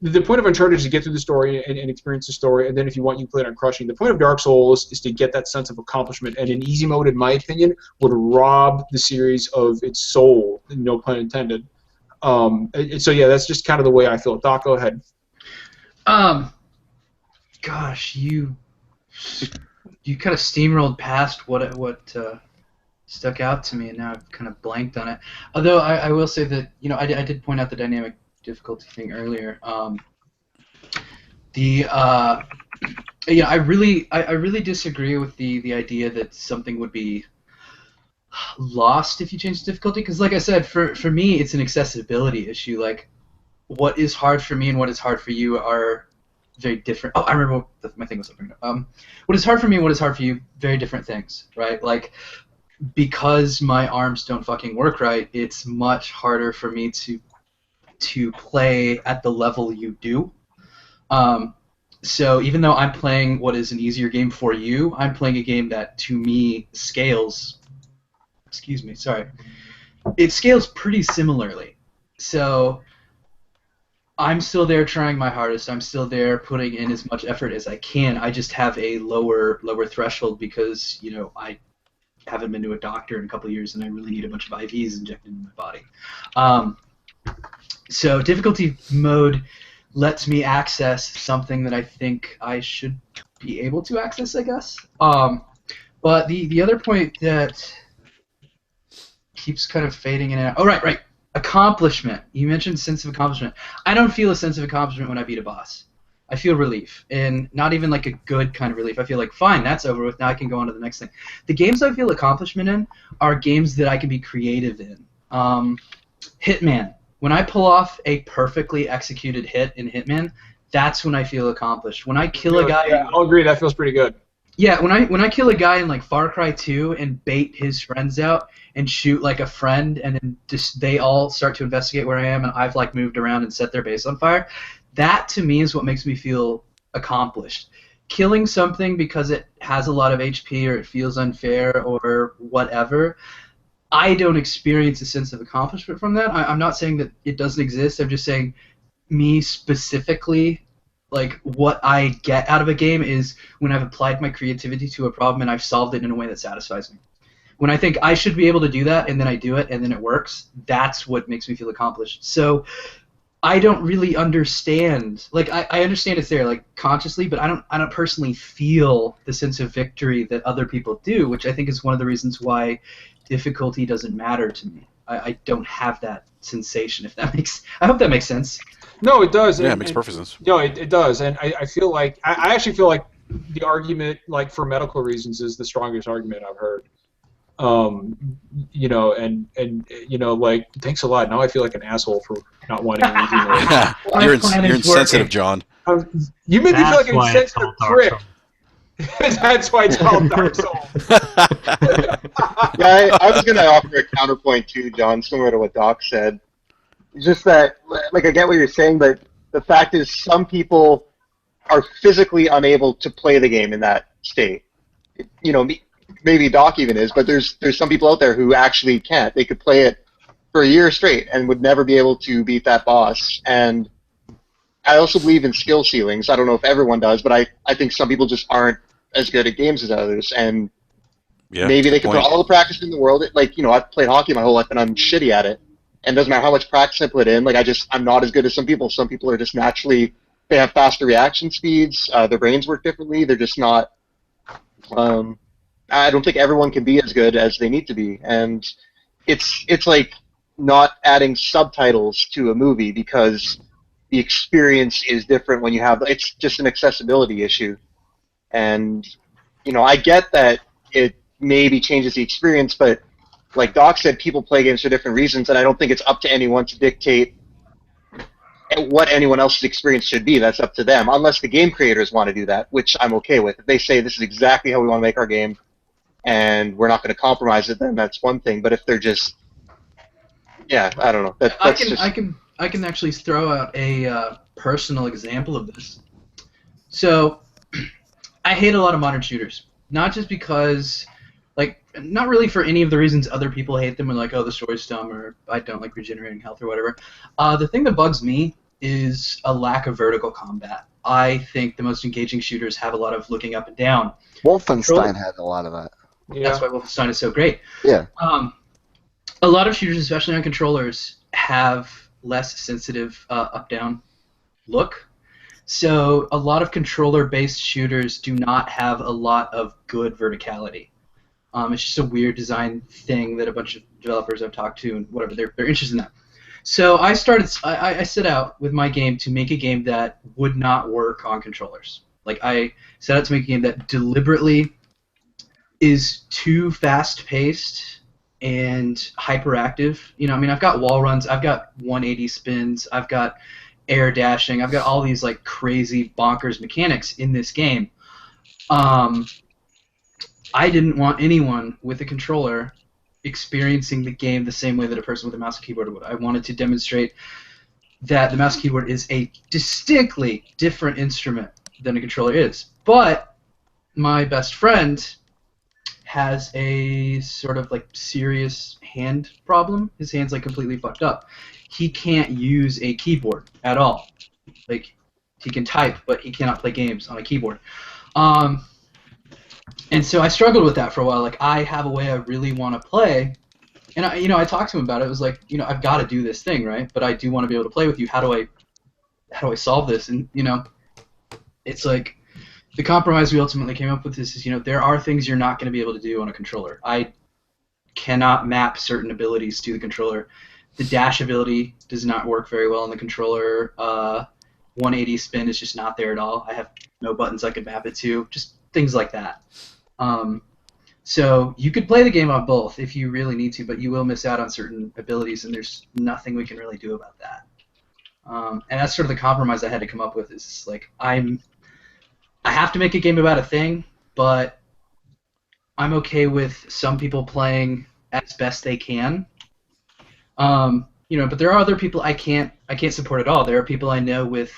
[SPEAKER 1] The point of Uncharted is to get through the story and experience the story, and then if you want, you play it on crushing. The point of Dark Souls is to get that sense of accomplishment, and in easy mode, in my opinion, would rob the series of its soul, no pun intended. So yeah, that's just kind of the way I feel. Doc, go ahead.
[SPEAKER 6] Gosh, you kind of steamrolled past what stuck out to me, and now I've kind of blanked on it. Although I will say that I did point out the dynamic difficulty thing earlier. I really disagree with the idea that something would be lost if you change the difficulty, because like I said, for me it's an accessibility issue. Like, what is hard for me and what is hard for you are very different. Oh, I remember my thing was opening up. What is hard for me and what is hard for you, very different things, right? Like, because my arms don't fucking work right, it's much harder for me to play at the level you do. So even though I'm playing what is an easier game for you, I'm playing a game that to me scales. Excuse me, sorry. It scales pretty similarly. So I'm still there trying my hardest. I'm still there putting in as much effort as I can. I just have a lower threshold because I haven't been to a doctor in a couple of years and I really need a bunch of IVs injected in my body. So difficulty mode lets me access something that I think I should be able to access, I guess. But the other point that keeps kind of fading in and out. Oh, right. Accomplishment. You mentioned sense of accomplishment. I don't feel a sense of accomplishment when I beat a boss. I feel relief, and not even like a good kind of relief. I feel like, fine, that's over with. Now I can go on to the next thing. The games I feel accomplishment in are games that I can be creative in. Hitman. When I pull off a perfectly executed hit in Hitman, that's when I feel accomplished. When I kill a guy,
[SPEAKER 1] yeah, I'll agree. That feels pretty good.
[SPEAKER 6] yeah, when I kill a guy in like Far Cry 2 and bait his friends out and shoot like a friend, and then just they all start to investigate where I am, and I've like moved around and set their base on fire, that to me is what makes me feel accomplished. Killing something because it has a lot of HP or it feels unfair or whatever, I don't experience a sense of accomplishment from that. I'm not saying that it doesn't exist. I'm just saying me specifically, like what I get out of a game is when I've applied my creativity to a problem and I've solved it in a way that satisfies me. When I think I should be able to do that and then I do it and then it works, that's what makes me feel accomplished. So I don't really understand. Like I understand it's there, like consciously, but I don't personally feel the sense of victory that other people do, which I think is one of the reasons why difficulty doesn't matter to me. I don't have that sensation. If that makes, I hope that makes sense.
[SPEAKER 1] No, it does.
[SPEAKER 7] Yeah, it makes perfect sense.
[SPEAKER 1] No, it does, and I feel like I actually feel like the argument, like for medical reasons, is the strongest argument I've heard. You know, and you know, like, thanks a lot. Now I feel like an asshole for not wanting anything.
[SPEAKER 7] You're insensitive, John.
[SPEAKER 1] You made me feel like an
[SPEAKER 4] That's why it's
[SPEAKER 1] insensitive
[SPEAKER 4] called
[SPEAKER 1] prick.
[SPEAKER 4] Dark Souls.
[SPEAKER 1] That's why it's called Dark Souls.
[SPEAKER 3] Yeah, I was going to offer a counterpoint too, John, similar to what Doc said. Just that, like, I get what you're saying, but the fact is some people are physically unable to play the game in that state. You know, maybe Doc even is, but there's some people out there who actually can't. They could play it for a year straight and would never be able to beat that boss. And I also believe in skill ceilings. I don't know if everyone does, but I think some people just aren't as good at games as others. And
[SPEAKER 7] Yeah,
[SPEAKER 3] maybe they
[SPEAKER 7] good
[SPEAKER 3] can put
[SPEAKER 7] point.
[SPEAKER 3] all the practice in the world. Like, you know, I've played hockey my whole life and I'm shitty at it. And it doesn't matter how much practice I put in. Like, I'm not as good as some people. Some people are just naturally, they have faster reaction speeds. Their brains work differently. They're just not. I don't think everyone can be as good as they need to be. And it's like not adding subtitles to a movie because the experience is different when you have. It's just an accessibility issue. And, you know, I get that it maybe changes the experience, but like Doc said, people play games for different reasons, and I don't think it's up to anyone to dictate what anyone else's experience should be. That's up to them, unless the game creators want to do that, which I'm okay with. If they say this is exactly how we want to make our game, and we're not going to compromise it, then that's one thing. But if they're just, yeah, I don't know.
[SPEAKER 6] I can actually throw out a personal example of this. So, I hate a lot of modern shooters, not just because, like, not really for any of the reasons other people hate them, or like, oh, the story's dumb, or I don't like regenerating health, or whatever. The thing that bugs me is a lack of vertical combat. I think the most engaging shooters have a lot of looking up and down.
[SPEAKER 2] Wolfenstein had a lot of that.
[SPEAKER 1] Yeah.
[SPEAKER 6] That's why Wolfenstein is so great.
[SPEAKER 2] Yeah.
[SPEAKER 6] A lot of shooters, especially on controllers, have less sensitive up-down look. So a lot of controller-based shooters do not have a lot of good verticality. It's just a weird design thing that a bunch of developers I've talked to and whatever, they're interested in that. So I set out with my game to make a game that would not work on controllers. Like, I set out to make a game that deliberately is too fast-paced and hyperactive. You know, I mean, I've got wall runs, I've got 180 spins, I've got air dashing, I've got all these like crazy bonkers mechanics in this game. I didn't want anyone with a controller experiencing the game the same way that a person with a mouse and keyboard would. I wanted to demonstrate that the mouse and keyboard is a distinctly different instrument than a controller is. But my best friend has a sort of like serious hand problem. His hand's like completely fucked up. He can't use a keyboard at all. Like, he can type, but he cannot play games on a keyboard. And so I struggled with that for a while. Like, I have a way I really want to play, and I talked to him about it. It was like, I've got to do this thing, right? But I do want to be able to play with you. How do I solve this? And it's like the compromise we ultimately came up with is there are things you're not going to be able to do on a controller. I cannot map certain abilities to the controller. The dash ability does not work very well on the controller. 180 spin is just not there at all. I have no buttons I could map it to. Just things like that. So you could play the game on both if you really need to, but you will miss out on certain abilities, and there's nothing we can really do about that. And that's sort of the compromise I had to come up with. Is like I have to make a game about a thing, but I'm okay with some people playing as best they can. But there are other people I can't support at all. There are people I know with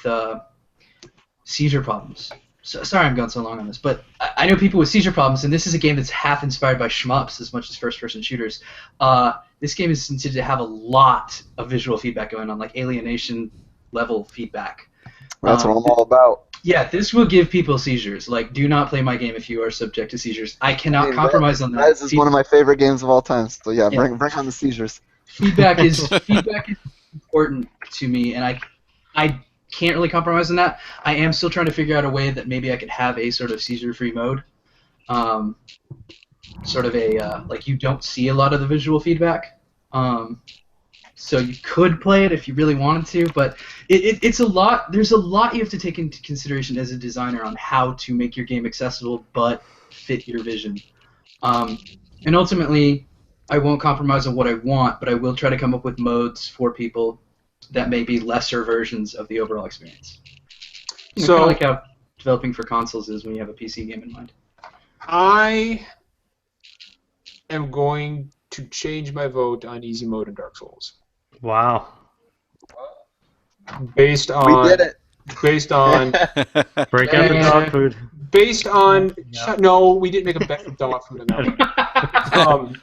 [SPEAKER 6] seizure problems. So, sorry I'm going so long on this, but I know people with seizure problems, and this is a game that's half inspired by shmups as much as first-person shooters. This game is intended to have a lot of visual feedback going on, like alienation-level feedback.
[SPEAKER 2] That's what I'm all about.
[SPEAKER 6] Yeah, this will give people seizures. Like, do not play my game if you are subject to seizures. I cannot compromise on that.
[SPEAKER 2] This is one of my favorite games of all time. So yeah, bring on the seizures.
[SPEAKER 6] Feedback is important to me, and I can't really compromise on that. I am still trying to figure out a way that maybe I could have a sort of seizure-free mode. Sort of a, like you don't see a lot of the visual feedback. So you could play it if you really wanted to, but it's a lot. There's a lot you have to take into consideration as a designer on how to make your game accessible but fit your vision. And ultimately, I won't compromise on what I want, but I will try to come up with modes for people that may be lesser versions of the overall experience. So, kind of like how developing for consoles is when you have a PC game in mind.
[SPEAKER 1] I am going to change my vote on easy mode in Dark Souls.
[SPEAKER 4] Wow.
[SPEAKER 1] Based on...
[SPEAKER 2] We did it.
[SPEAKER 1] Based on...
[SPEAKER 4] Break out the dog food.
[SPEAKER 1] Based on... No, we didn't make a bet for dog food on that one.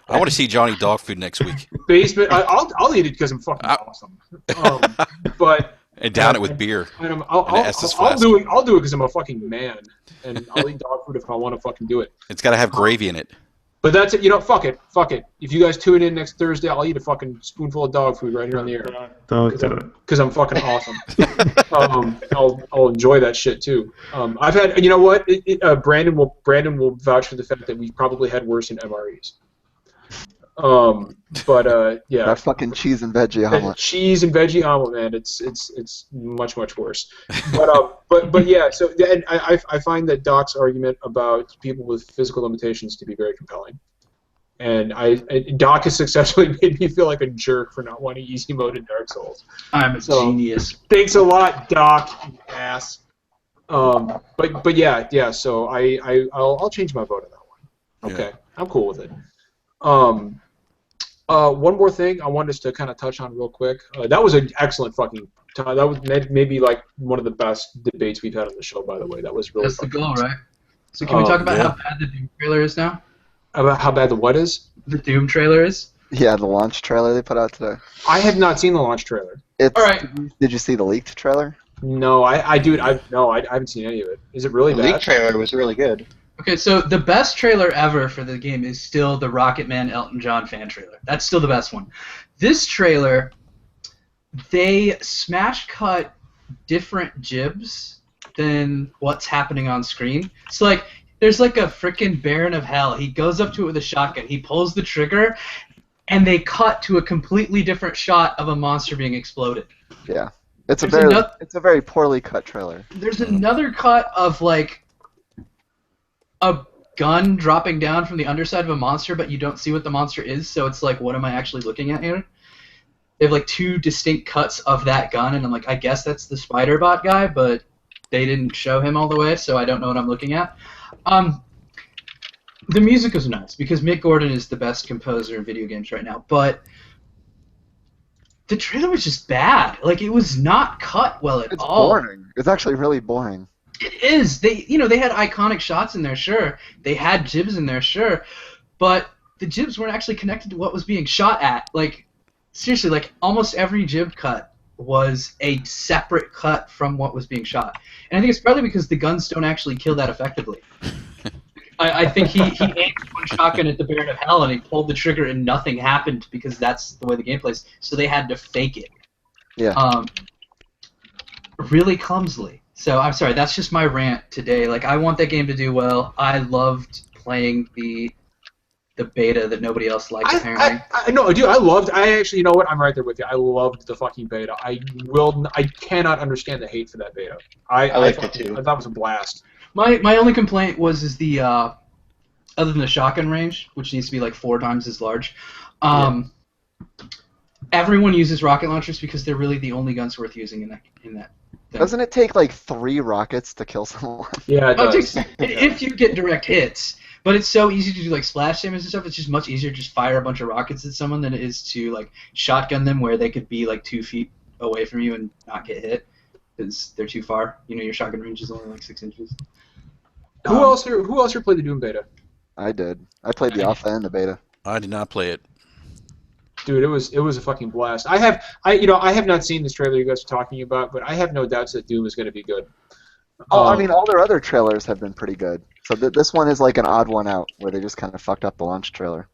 [SPEAKER 7] I want to see Johnny dog food next week.
[SPEAKER 1] I'll eat it because I'm fucking awesome. But
[SPEAKER 7] and down it with beer.
[SPEAKER 1] I'll do it because I'm a fucking man, and I'll eat dog food if I want to fucking do it.
[SPEAKER 7] It's got to have gravy in it.
[SPEAKER 1] But that's it. You know, fuck it. If you guys tune in next Thursday, I'll eat a fucking spoonful of dog food right here on the air.
[SPEAKER 4] Don't do it.
[SPEAKER 1] Because I'm fucking awesome. I'll enjoy that shit too. I've had, you know what? Brandon will vouch for the fact that we probably had worse in MREs. Yeah.
[SPEAKER 2] That fucking cheese and veggie omelet.
[SPEAKER 1] Cheese and veggie omelet, man. It's much worse. But yeah. So and I find that Doc's argument about people with physical limitations to be very compelling, and Doc has successfully made me feel like a jerk for not wanting easy mode in Dark Souls.
[SPEAKER 6] I'm a genius.
[SPEAKER 1] Thanks a lot, Doc. You ass. But yeah. So I'll change my vote on that one. Okay, yeah. I'm cool with it. One more thing I wanted us to kind of touch on real quick. That was an excellent fucking time. That was maybe like one of the best debates we've had on the show, by the way. That was really.
[SPEAKER 6] That's the goal, right? So can we talk about how bad the Doom trailer is now?
[SPEAKER 1] About how bad the what is?
[SPEAKER 6] The Doom trailer is?
[SPEAKER 2] Yeah, the launch trailer they put out today.
[SPEAKER 1] I have not seen the launch trailer.
[SPEAKER 2] All right. Did you see the leaked trailer?
[SPEAKER 1] No, I haven't seen any of it. Is it really bad?
[SPEAKER 3] The leaked trailer was really good.
[SPEAKER 6] Okay, so the best trailer ever for the game is still the Rocket Man Elton John fan trailer. That's still the best one. This trailer, they smash cut different jibs than what's happening on screen. So like, there's like a frickin' Baron of Hell. He goes up to it with a shotgun. He pulls the trigger, and they cut to a completely different shot of a monster being exploded.
[SPEAKER 2] Yeah, it's a very poorly cut trailer.
[SPEAKER 6] There's another cut of like a gun dropping down from the underside of a monster, but you don't see what the monster is, so it's like, what am I actually looking at here? They have like two distinct cuts of that gun, and I'm like, I guess that's the spider bot guy, but they didn't show him all the way, so I don't know what I'm looking at. The music was nuts, because Mick Gordon is the best composer in video games right now, but the trailer was just bad. Like, it was not cut well at all.
[SPEAKER 2] It's boring. It's actually really boring.
[SPEAKER 6] It is. They had iconic shots in there, sure. They had jibs in there, sure. But the jibs weren't actually connected to what was being shot at. Like, seriously, like, almost every jib cut was a separate cut from what was being shot. And I think it's probably because the guns don't actually kill that effectively. I think he aimed one shotgun at the Baron of Hell and he pulled the trigger and nothing happened because that's the way the game plays. So they had to fake it.
[SPEAKER 2] Yeah.
[SPEAKER 6] Really clumsily. So I'm sorry, that's just my rant today. Like, I want that game to do well. I loved playing the the beta that nobody else liked, apparently.
[SPEAKER 1] No, dude, I actually, you know what? I'm right there with you. I loved the fucking beta. I cannot understand the hate for that beta.
[SPEAKER 3] I liked it too.
[SPEAKER 1] I thought it was a blast.
[SPEAKER 6] My only complaint was the other than the shotgun range, which needs to be like 4 times as large. Everyone uses rocket launchers because they're really the only guns worth using in that thing.
[SPEAKER 2] Doesn't it take like 3 rockets to kill someone?
[SPEAKER 1] Yeah, it does.
[SPEAKER 6] If you get direct hits. But it's so easy to do like splash damage and stuff. It's just much easier to just fire a bunch of rockets at someone than it is to like shotgun them where they could be like 2 feet away from you and not get hit because they're too far. You know, your shotgun range is only like 6 inches.
[SPEAKER 1] Who else here played the Doom beta?
[SPEAKER 2] I did. I played the alpha and the beta.
[SPEAKER 7] I did not play it.
[SPEAKER 1] Dude, it was a fucking blast. I have not seen this trailer you guys are talking about, but I have no doubts that Doom is going to be good.
[SPEAKER 2] Oh, I mean, all their other trailers have been pretty good. So this one is like an odd one out, where they just kind of fucked up the launch trailer.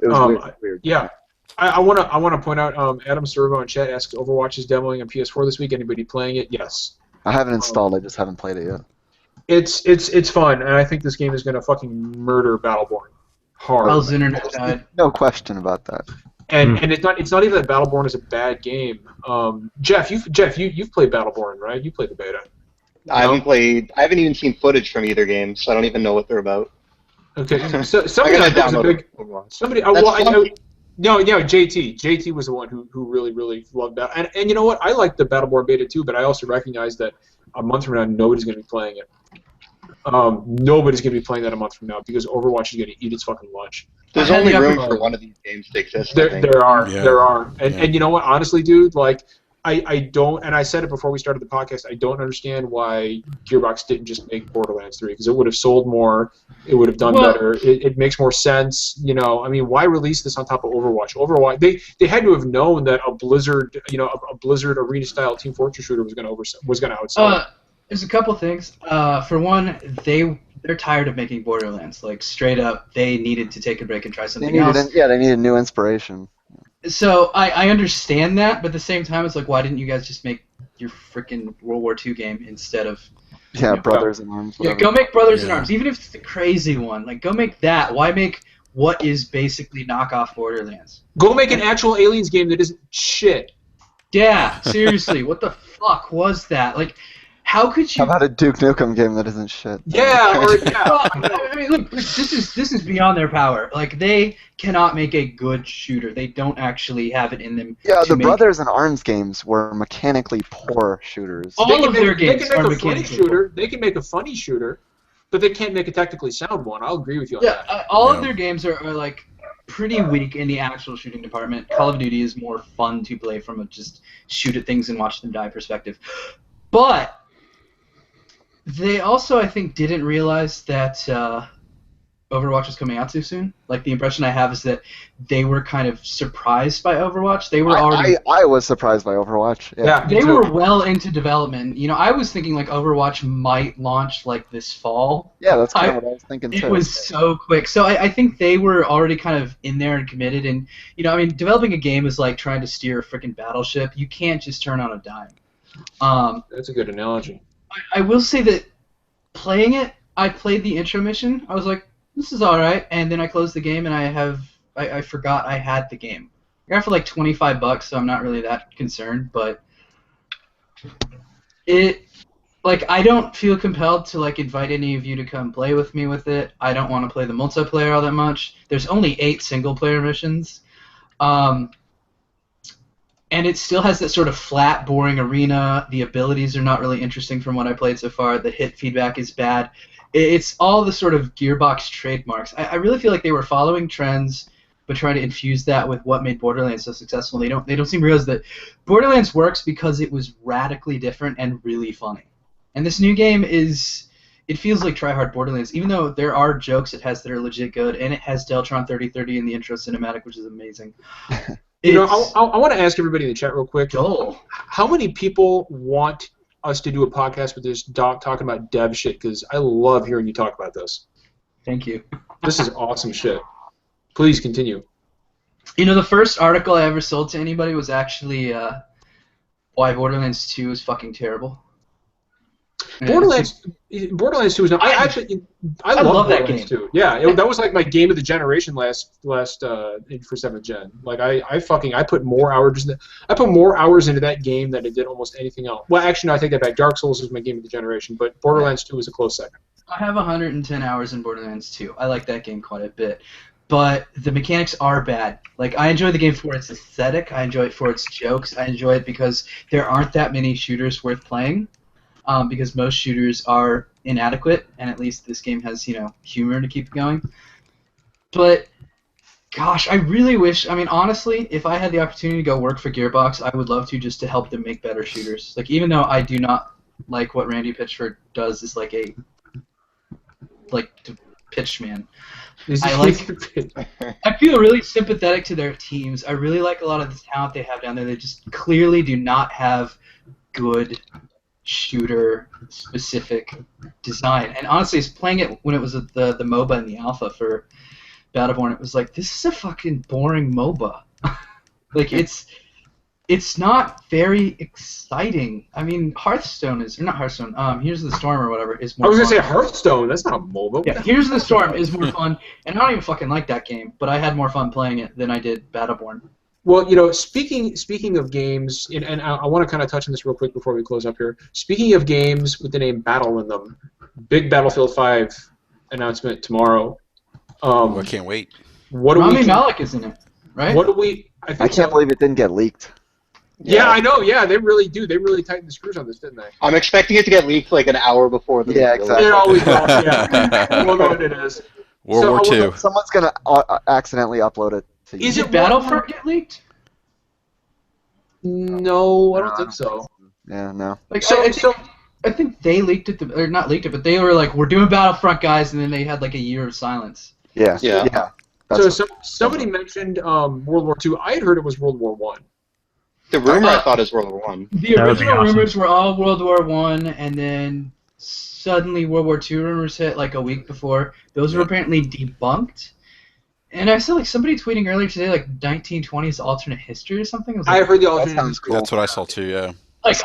[SPEAKER 2] It was weird.
[SPEAKER 1] Yeah, I want to point out. Adam Servo in chat asks, "Overwatch is demoing on PS4 this week. Anybody playing it?" Yes.
[SPEAKER 2] I haven't installed. I just haven't played it yet.
[SPEAKER 1] It's fun, and I think this game is gonna fucking murder Battleborn hard.
[SPEAKER 6] Hell's internet died.
[SPEAKER 2] No question about that.
[SPEAKER 1] And it's not even that Battleborn is a bad game. Jeff, you've played Battleborn, right? You played the beta.
[SPEAKER 3] I haven't even seen footage from either game, so I don't even know what they're about.
[SPEAKER 1] Okay, so somebody out there was a big somebody. JT was the one who really loved that, and you know what? I like the Battleborn beta too, but I also recognize that a month from now nobody's going to be playing it. Nobody's going to be playing that a month from now because Overwatch is going to eat its fucking lunch.
[SPEAKER 3] There's only room for one of these games to exist.
[SPEAKER 1] There are, and you know what? Honestly, dude, like. I don't, and I said it before we started the podcast, I don't understand why Gearbox didn't just make Borderlands 3, because it would have sold more, it would have done better, it makes more sense, you know, I mean, why release this on top of Overwatch? They had to have known that a Blizzard, a Blizzard arena-style Team Fortress shooter was going to outsell it.
[SPEAKER 6] There's a couple things. For one, they're tired of making Borderlands, like, straight up, they needed to take a break and try something else.
[SPEAKER 2] They needed new inspiration.
[SPEAKER 6] So I understand that, but at the same time, it's like, why didn't you guys just make your freaking World War II game instead of
[SPEAKER 2] Brothers in Arms?
[SPEAKER 6] Yeah, go make Brothers in Arms, even if it's the crazy one. Like, go make that. Why make what is basically knockoff Borderlands?
[SPEAKER 1] Go make an actual Aliens game that isn't shit.
[SPEAKER 6] Yeah, seriously, what the fuck was that? Like, how could you?
[SPEAKER 2] How about a Duke Nukem game that isn't shit?
[SPEAKER 1] Yeah,
[SPEAKER 6] I mean, look, this is beyond their power. Like, they cannot make a good shooter. They don't actually have it in them.
[SPEAKER 2] Yeah, the Brothers in Arms games were mechanically poor shooters.
[SPEAKER 6] All of their games are mechanically poor.
[SPEAKER 1] They can make a funny shooter, but they can't make a technically sound one. I'll agree with you on that.
[SPEAKER 6] All of their games are like pretty weak in the actual shooting department. Call of Duty is more fun to play from a just shoot at things and watch them die perspective. But they also, I think, didn't realize that Overwatch was coming out too soon. Like, the impression I have is that they were kind of surprised by Overwatch. They were already.
[SPEAKER 2] I was surprised by Overwatch.
[SPEAKER 1] Yeah,
[SPEAKER 6] they were well into development. You know, I was thinking like Overwatch might launch like this fall.
[SPEAKER 2] Yeah, that's kind of what I was thinking too.
[SPEAKER 6] It was so quick. So I think they were already kind of in there and committed. And you know, I mean, developing a game is like trying to steer a freaking battleship. You can't just turn on a dime.
[SPEAKER 1] That's a good analogy.
[SPEAKER 6] I will say that playing it, I played the intro mission. I was like, this is all right, and then I closed the game, and I forgot I had the game. I got it for like $25, so I'm not really that concerned. But I don't feel compelled to like invite any of you to come play with me with it. I don't want to play the multiplayer all that much. There's only 8 single-player missions. And it still has that sort of flat, boring arena. The abilities are not really interesting from what I played so far. The hit feedback is bad. It's all the sort of Gearbox trademarks. I really feel like they were following trends, but trying to infuse that with what made Borderlands so successful. They don't seem to realize that Borderlands works because it was radically different and really funny. And this new game it feels like try-hard Borderlands, even though there are jokes it has that are legit good, and it has Deltron 3030 in the intro cinematic, which is amazing.
[SPEAKER 1] You know, I want to ask everybody in the chat real quick.
[SPEAKER 6] Joel,
[SPEAKER 1] how many people want us to do a podcast with this talking about dev shit? Because I love hearing you talk about this.
[SPEAKER 6] Thank you.
[SPEAKER 1] This is awesome shit. Please continue.
[SPEAKER 6] You know, the first article I ever sold to anybody was actually why Borderlands 2 is fucking terrible.
[SPEAKER 1] Borderlands 2 is not. I love
[SPEAKER 6] that
[SPEAKER 1] Borderlands
[SPEAKER 6] game.
[SPEAKER 1] 2. Yeah, that was like my game of the generation last for 7th gen. Like I put more hours. I put more hours into that game than I did almost anything else. Well, actually, no, I take that back. Dark Souls is my game of the generation, but Borderlands 2 is a close second.
[SPEAKER 6] I have 110 hours in Borderlands 2. I like that game quite a bit. But the mechanics are bad. Like, I enjoy the game for its aesthetic. I enjoy it for its jokes. I enjoy it because there aren't that many shooters worth playing. Because most shooters are inadequate, and at least this game has, humor to keep it going. But, gosh, I really wish, honestly, if I had the opportunity to go work for Gearbox, I would love to just to help them make better shooters. Like, even though I do not like what Randy Pitchford does is to pitch man. I feel really sympathetic to their teams. I really like a lot of the talent they have down there. They just clearly do not have good shooter-specific design. And honestly, playing it when it was the MOBA and the alpha for Battleborn, it was like, this is a fucking boring MOBA. Like, it's not very exciting. I mean, Hearthstone is, or not Hearthstone, Here's the Storm or whatever is more
[SPEAKER 1] I was
[SPEAKER 6] fun.
[SPEAKER 1] going to say Hearthstone, that's not a MOBA.
[SPEAKER 6] Yeah, Here's the Storm is more fun, and I don't even fucking like that game, but I had more fun playing it than I did Battleborn.
[SPEAKER 1] Well, speaking of games, and I want to kind of touch on this real quick before we close up here. Speaking of games with the name Battle in them, big Battlefield 5 announcement tomorrow.
[SPEAKER 7] I can't wait.
[SPEAKER 6] Rami Malek is in it, right?
[SPEAKER 1] What do we?
[SPEAKER 2] I can't believe it didn't get leaked.
[SPEAKER 1] Yeah, I know. Yeah, they really do. They really tightened the screws on this, didn't they?
[SPEAKER 3] I'm expecting it to get leaked like an hour before the.
[SPEAKER 2] Yeah, exactly.
[SPEAKER 1] It always does. Yeah, we'll know what it is.
[SPEAKER 7] World War II.
[SPEAKER 2] Someone's gonna accidentally upload it.
[SPEAKER 6] Is it Battlefront get leaked?
[SPEAKER 1] No, I don't think so.
[SPEAKER 2] Yeah, no.
[SPEAKER 6] Like, I think they leaked it, or not leaked it, but they were like, we're doing Battlefront, guys, and then they had like a year of silence.
[SPEAKER 2] Yeah.
[SPEAKER 1] So somebody mentioned World War II. I had heard it was World War I.
[SPEAKER 3] The rumor I thought is World War I.
[SPEAKER 6] The original rumors were all World War I, and then suddenly World War II rumors hit like a week before. Those were apparently debunked. And I saw like somebody tweeting earlier today, like 1920s alternate history or something.
[SPEAKER 1] I heard the alternate history.
[SPEAKER 2] Cool.
[SPEAKER 7] That's what I saw too. Yeah.
[SPEAKER 6] Like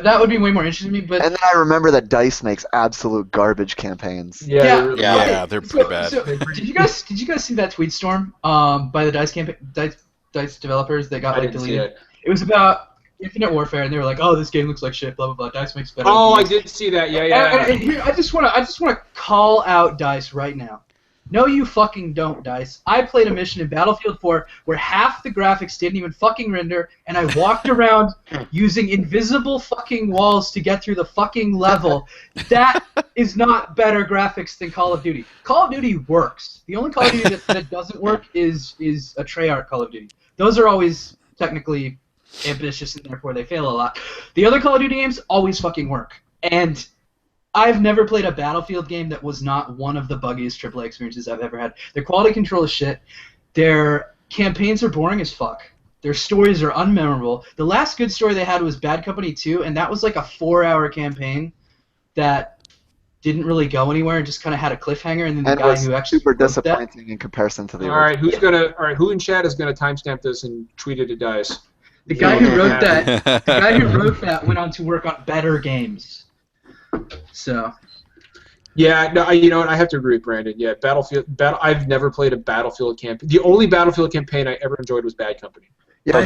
[SPEAKER 6] that would be way more interesting to me. But
[SPEAKER 2] and then I remember that DICE makes absolute garbage campaigns.
[SPEAKER 7] Yeah, they're pretty bad.
[SPEAKER 6] So, did you guys see that tweet storm by the DICE developers that got like deleted? It was about Infinite Warfare, and they were like, "Oh, this game looks like shit." Blah blah blah. DICE makes better.
[SPEAKER 1] Oh, games. I did see that. Yeah.
[SPEAKER 6] And here, I just want to call out DICE right now. No, you fucking don't, DICE. I played a mission in Battlefield 4 where half the graphics didn't even fucking render, and I walked around using invisible fucking walls to get through the fucking level. That is not better graphics than Call of Duty. Call of Duty works. The only Call of Duty that doesn't work is a Treyarch Call of Duty. Those are always technically ambitious, and therefore they fail a lot. The other Call of Duty games always fucking work. And I've never played a Battlefield game that was not one of the buggiest AAA experiences I've ever had. Their quality control is shit. Their campaigns are boring as fuck. Their stories are unmemorable. The last good story they had was Bad Company 2, and that was like a 4-hour campaign that didn't really go anywhere and just kind of had a cliffhanger. And then the guy who actually
[SPEAKER 2] super disappointing in comparison to the
[SPEAKER 1] original. All right, who in chat is gonna timestamp this and tweet it to DICE?
[SPEAKER 6] The guy who wrote that went on to work on better games. So,
[SPEAKER 1] yeah, no, you know what? I have to agree with Brandon. Yeah, I've never played a Battlefield campaign. The only Battlefield campaign I ever enjoyed was Bad Company.
[SPEAKER 2] Yeah,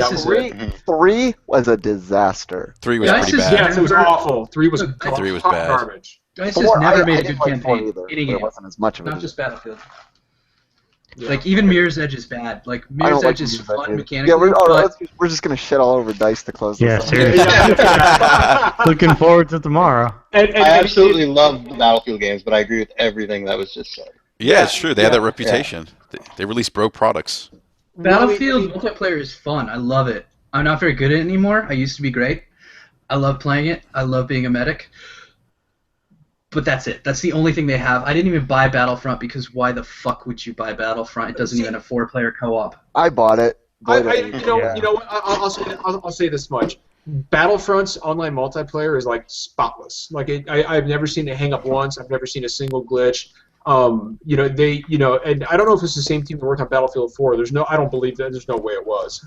[SPEAKER 2] three was a disaster.
[SPEAKER 7] 3 was pretty bad.
[SPEAKER 1] Yes, it was awful. 3 was
[SPEAKER 7] bad.
[SPEAKER 1] Garbage.
[SPEAKER 6] DICE has never made a good campaign
[SPEAKER 2] either,
[SPEAKER 6] in a game.
[SPEAKER 2] It wasn't as much of it.
[SPEAKER 6] Not just Battlefield. Yeah. Like, even Mirror's Edge is bad. Like, Mirror's Edge is fun mechanically.
[SPEAKER 2] Yeah, we're just going to shit all over DICE to close this.
[SPEAKER 4] Yeah, seriously. Looking forward to tomorrow.
[SPEAKER 3] I absolutely love the Battlefield games, but I agree with everything that was just said.
[SPEAKER 7] Yeah, it's true. They have that reputation. They release broke products.
[SPEAKER 6] Battlefield multiplayer is fun. I love it. I'm not very good at it anymore. I used to be great. I love playing it. I love being a medic. But that's it. That's the only thing they have. I didn't even buy Battlefront because why the fuck would you buy Battlefront? It doesn't even have 4-player co-op.
[SPEAKER 2] I bought it.
[SPEAKER 1] You know what? I'll say this much. Battlefront's online multiplayer is like spotless. Like I've never seen it hang up once. I've never seen a single glitch. And I don't know if it's the same team that worked on Battlefield 4. I don't believe that. There's no way it was.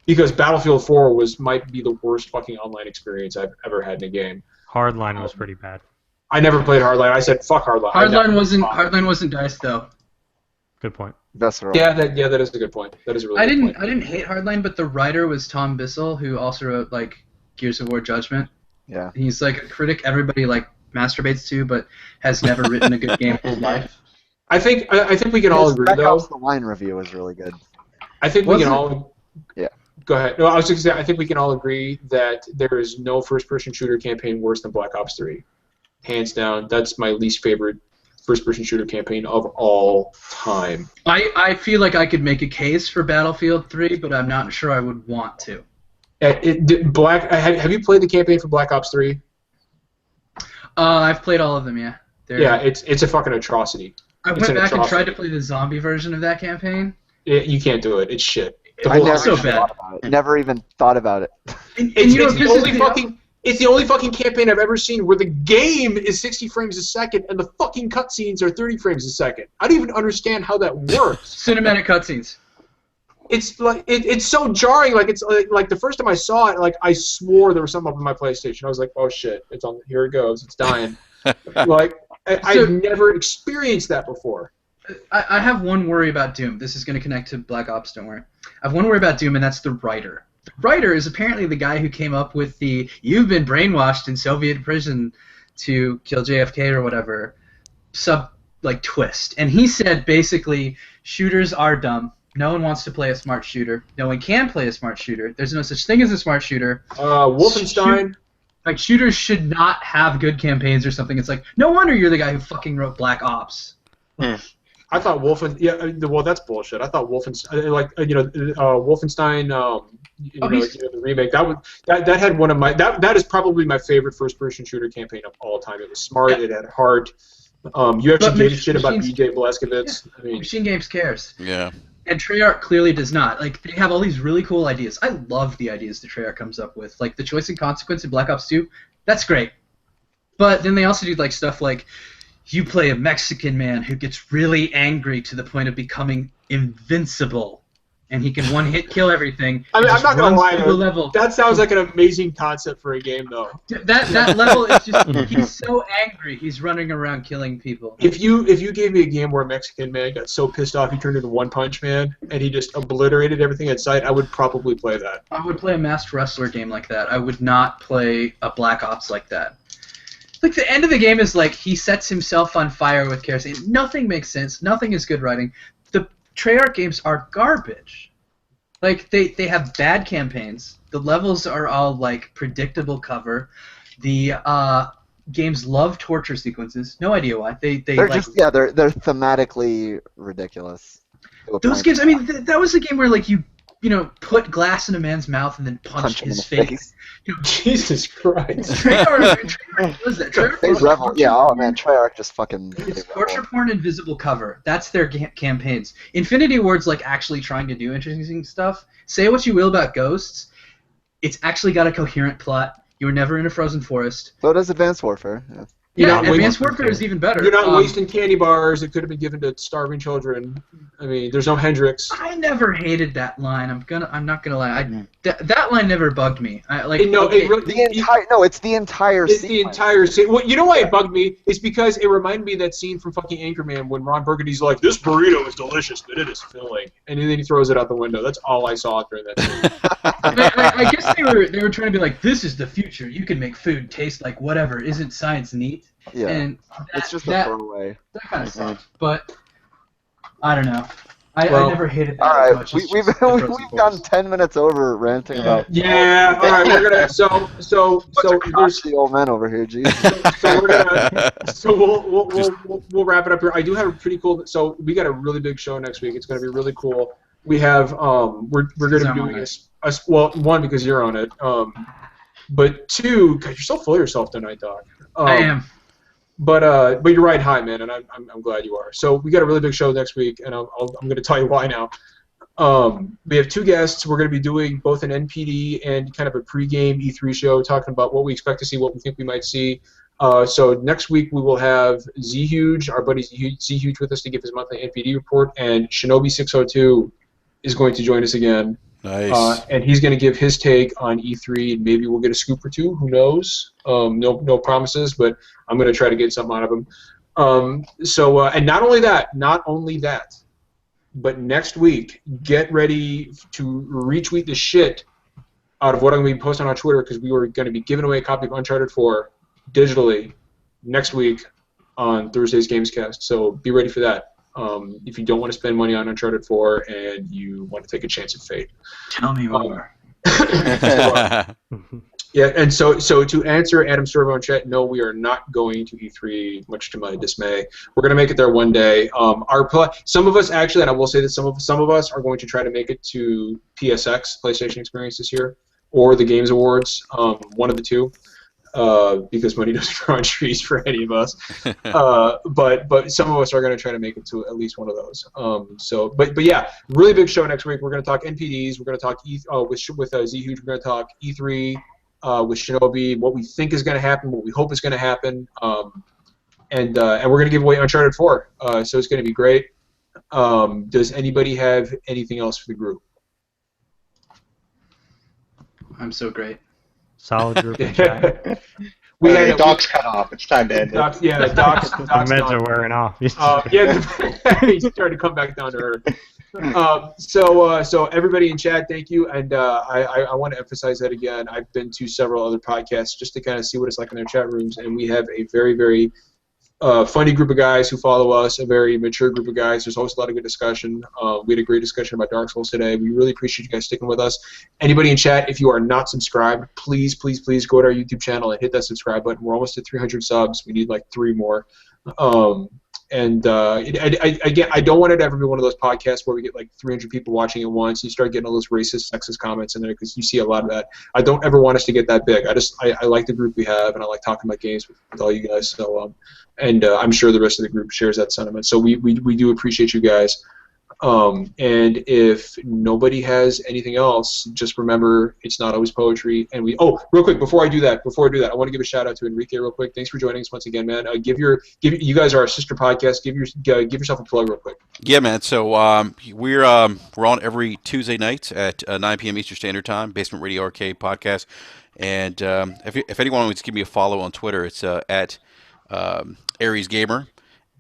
[SPEAKER 1] Because Battlefield 4 might be the worst fucking online experience I've ever had in a game.
[SPEAKER 4] Hardline was pretty bad.
[SPEAKER 1] I never played Hardline. I said fuck Hardline.
[SPEAKER 6] Hardline wasn't DICE though.
[SPEAKER 4] Good point.
[SPEAKER 2] Visceral.
[SPEAKER 1] Yeah, that is a good point. That is a really good point.
[SPEAKER 6] I didn't hate Hardline, but the writer was Tom Bissell, who also wrote like Gears of War Judgment.
[SPEAKER 2] Yeah.
[SPEAKER 6] He's like a critic everybody like masturbates to, but has never written a good game in his life.
[SPEAKER 1] I think we can all agree though.
[SPEAKER 2] The Line review was really good.
[SPEAKER 1] I think we can all.
[SPEAKER 2] Yeah.
[SPEAKER 1] Go ahead. No, I was just gonna say I think we can all agree that there is no first-person shooter campaign worse than Black Ops 3, hands down. That's my least favorite first-person shooter campaign of all time.
[SPEAKER 6] I feel like I could make a case for Battlefield 3, but I'm not sure I would want to.
[SPEAKER 1] Have you played the campaign for Black Ops 3?
[SPEAKER 6] I've played all of them, yeah.
[SPEAKER 1] Yeah, it's a fucking atrocity.
[SPEAKER 6] I went back and tried to play the zombie version of that campaign.
[SPEAKER 1] You can't do it. It's shit.
[SPEAKER 2] I never
[SPEAKER 6] so bad.
[SPEAKER 2] Never even thought about it.
[SPEAKER 1] It's the only fucking campaign I've ever seen where the game is 60 frames a second and the fucking cutscenes are 30 frames a second. I don't even understand how that works.
[SPEAKER 6] Cinematic cutscenes.
[SPEAKER 1] It's like it's so jarring. Like it's like the first time I saw it, like I swore there was something up on my PlayStation. I was like, oh shit, it's on. Here it goes. It's dying. Like I've never experienced that before.
[SPEAKER 6] I have one worry about Doom. This is going to connect to Black Ops, don't worry. I have one worry about Doom, and that's the writer. The writer is apparently the guy who came up with the "you've been brainwashed in Soviet prison to kill JFK" or whatever twist. And he said basically, shooters are dumb. No one wants to play a smart shooter. No one can play a smart shooter. There's no such thing as a smart shooter.
[SPEAKER 1] Wolfenstein.
[SPEAKER 6] Shooters should not have good campaigns or something. It's like, no wonder you're the guy who fucking wrote Black Ops.
[SPEAKER 1] I thought well, that's bullshit. I thought Wolfenstein, Wolfenstein, the remake. That had one of my that is probably my favorite first-person shooter campaign of all time. It was smart. Yeah. It had heart. You actually gave a shit about BJ Blazkowicz.
[SPEAKER 6] Yeah. I mean, Machine Games cares.
[SPEAKER 7] Yeah.
[SPEAKER 6] And Treyarch clearly does not. Like, they have all these really cool ideas. I love the ideas that Treyarch comes up with. Like, the choice and consequence in Black Ops 2, that's great. But then they also do, like, stuff like, you play a Mexican man who gets really angry to the point of becoming invincible. And he can one-hit kill everything.
[SPEAKER 1] I mean, I'm not gonna lie.
[SPEAKER 6] Level.
[SPEAKER 1] That sounds like an amazing concept for a game, though.
[SPEAKER 6] That level is just—he's so angry. He's running around killing people.
[SPEAKER 1] If you gave me a game where a Mexican man got so pissed off he turned into One Punch Man and he just obliterated everything in sight, I would probably play that.
[SPEAKER 6] I would play a Masked Wrestler game like that. I would not play a Black Ops like that. Like, the end of the game is like he sets himself on fire with kerosene. Nothing makes sense. Nothing is good writing. The Treyarch games are garbage. Like, they have bad campaigns. The levels are all, like, predictable cover. The games love torture sequences. No idea why. They're
[SPEAKER 2] thematically ridiculous.
[SPEAKER 6] Those games, I mean, that was a game where, like, you put glass in a man's mouth and then punch his face.
[SPEAKER 1] Jesus Christ.
[SPEAKER 6] Treyarch does that.
[SPEAKER 2] Treyarch just fucking...
[SPEAKER 6] It's torture porn invisible cover. That's their campaigns. Infinity Ward's like actually trying to do interesting stuff. Say what you will about Ghosts, it's actually got a coherent plot. You were never in a frozen forest.
[SPEAKER 2] So does Advanced Warfare.
[SPEAKER 6] Yeah, Advanced Warfare is even better.
[SPEAKER 1] You're not wasting candy bars that could have been given to starving children. I mean, there's no Hendrix.
[SPEAKER 6] I never hated that line. I'm not gonna lie. That line never bugged me.
[SPEAKER 2] It's the entire scene.
[SPEAKER 1] It's the entire scene. Well, you know why it bugged me? It's because it reminded me of that scene from fucking Anchorman when Ron Burgundy's like, "This burrito is delicious, but it is filling," and then he throws it out the window. That's all I saw during that scene.
[SPEAKER 6] I guess they were trying to be like, "This is the future. You can make food taste like whatever. Isn't science neat?"
[SPEAKER 2] Yeah, and it's just a throwaway.
[SPEAKER 6] That kind of sucks, but I don't know. I never hated that.
[SPEAKER 2] All right,
[SPEAKER 6] as much
[SPEAKER 2] we've gone 10 minutes over ranting about.
[SPEAKER 1] Yeah. All right, we're gonna so
[SPEAKER 2] there's the old man over here, geez.
[SPEAKER 1] We'll wrap it up here. I do have a pretty cool. So we got a really big show next week. It's gonna be really cool. We have we're gonna be doing one because you're on it. But two, God, you're so full of yourself tonight, Doc.
[SPEAKER 6] I am.
[SPEAKER 1] But you're right high, man, and I'm glad you are. So we got a really big show next week, and I'm going to tell you why now. We have two guests. We're going to be doing both an NPD and kind of a pregame E3 show, talking about what we expect to see, what we think we might see. So next week we will have Z-Huge, our buddy Z-Huge, with us to give his monthly NPD report, and Shinobi602 is going to join us again.
[SPEAKER 7] Nice.
[SPEAKER 1] And he's going to give his take on E3, and maybe we'll get a scoop or two. Who knows? No promises, but I'm going to try to get something out of him. And not only that, but next week, get ready to retweet the shit out of what I'm going to be posting on Twitter, because we were going to be giving away a copy of Uncharted 4 digitally next week on Thursday's Gamescast. So be ready for that. If you don't want to spend money on Uncharted 4 and you want to take a chance at fate.
[SPEAKER 6] Tell me more.
[SPEAKER 1] Yeah, and so to answer Adam's survey on chat, no, we are not going to E3, much to my dismay. We're going to make it there one day. Some of us actually, and I will say that some of us are going to try to make it to PSX, PlayStation Experience, this year, or the Games Awards, one of the two. Because money doesn't grow on trees for any of us, but some of us are going to try to make it to at least one of those. But yeah, really big show next week. We're going to talk NPDs. We're going to talk with Z-Huge. We're going to talk E3 with Shinobi. What we think is going to happen. What we hope is going to happen. And we're going to give away Uncharted 4. So it's going to be great. Does anybody have anything else for the group?
[SPEAKER 6] I'm so great.
[SPEAKER 4] Solid group in chat.
[SPEAKER 3] Doc's cut off. It's time to end it.
[SPEAKER 1] Yeah, Doc's
[SPEAKER 4] The meds are wearing off.
[SPEAKER 1] Yeah, he's starting to come back down to earth. So everybody in chat, thank you, and I want to emphasize that again. I've been to several other podcasts just to kind of see what it's like in their chat rooms, and we have a very, very funny group of guys who follow us, a very mature group of guys. There's always a lot of good discussion. We had a great discussion about Dark Souls today. We really appreciate you guys sticking with us. Anybody in chat, if you are not subscribed, please, please, please go to our YouTube channel and hit that subscribe button. We're almost at 300 subs. We need like 3 more. Again, I don't want it to ever be one of those podcasts where we get like 300 people watching at once. You start getting all those racist, sexist comments in there, because you see a lot of that. I don't ever want us to get that big. I like the group we have, and I like talking about games with all you guys. So I'm sure the rest of the group shares that sentiment. So we do appreciate you guys. And if nobody has anything else, just remember it's not always poetry. And real quick, before I do that, I want to give a shout out to Enrique real quick. Thanks for joining us once again, man. You guys are our sister podcast. Give yourself a plug real quick.
[SPEAKER 7] Yeah, man. So we're on every Tuesday night at 9 p.m. Eastern Standard Time. Basement Radio Arcade podcast. And if anyone wants to give me a follow on Twitter, it's at Aries Gamer.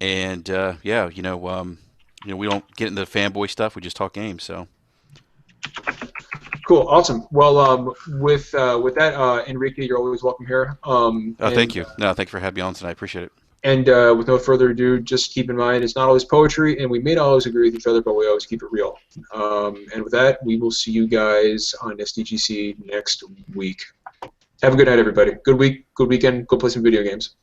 [SPEAKER 7] And we don't get into the fanboy stuff. We just talk games. So
[SPEAKER 1] cool, awesome. Well, with that, Enrique, you're always welcome here.
[SPEAKER 7] Thank you. No, thank you for having me on tonight. I appreciate it. And
[SPEAKER 1] with no further ado, just keep in mind it's not always poetry, and we may not always agree with each other, but we always keep it real. And with that, we will see you guys on SDGC next week. Have a good night, everybody. Good week, good weekend. Go play some video games.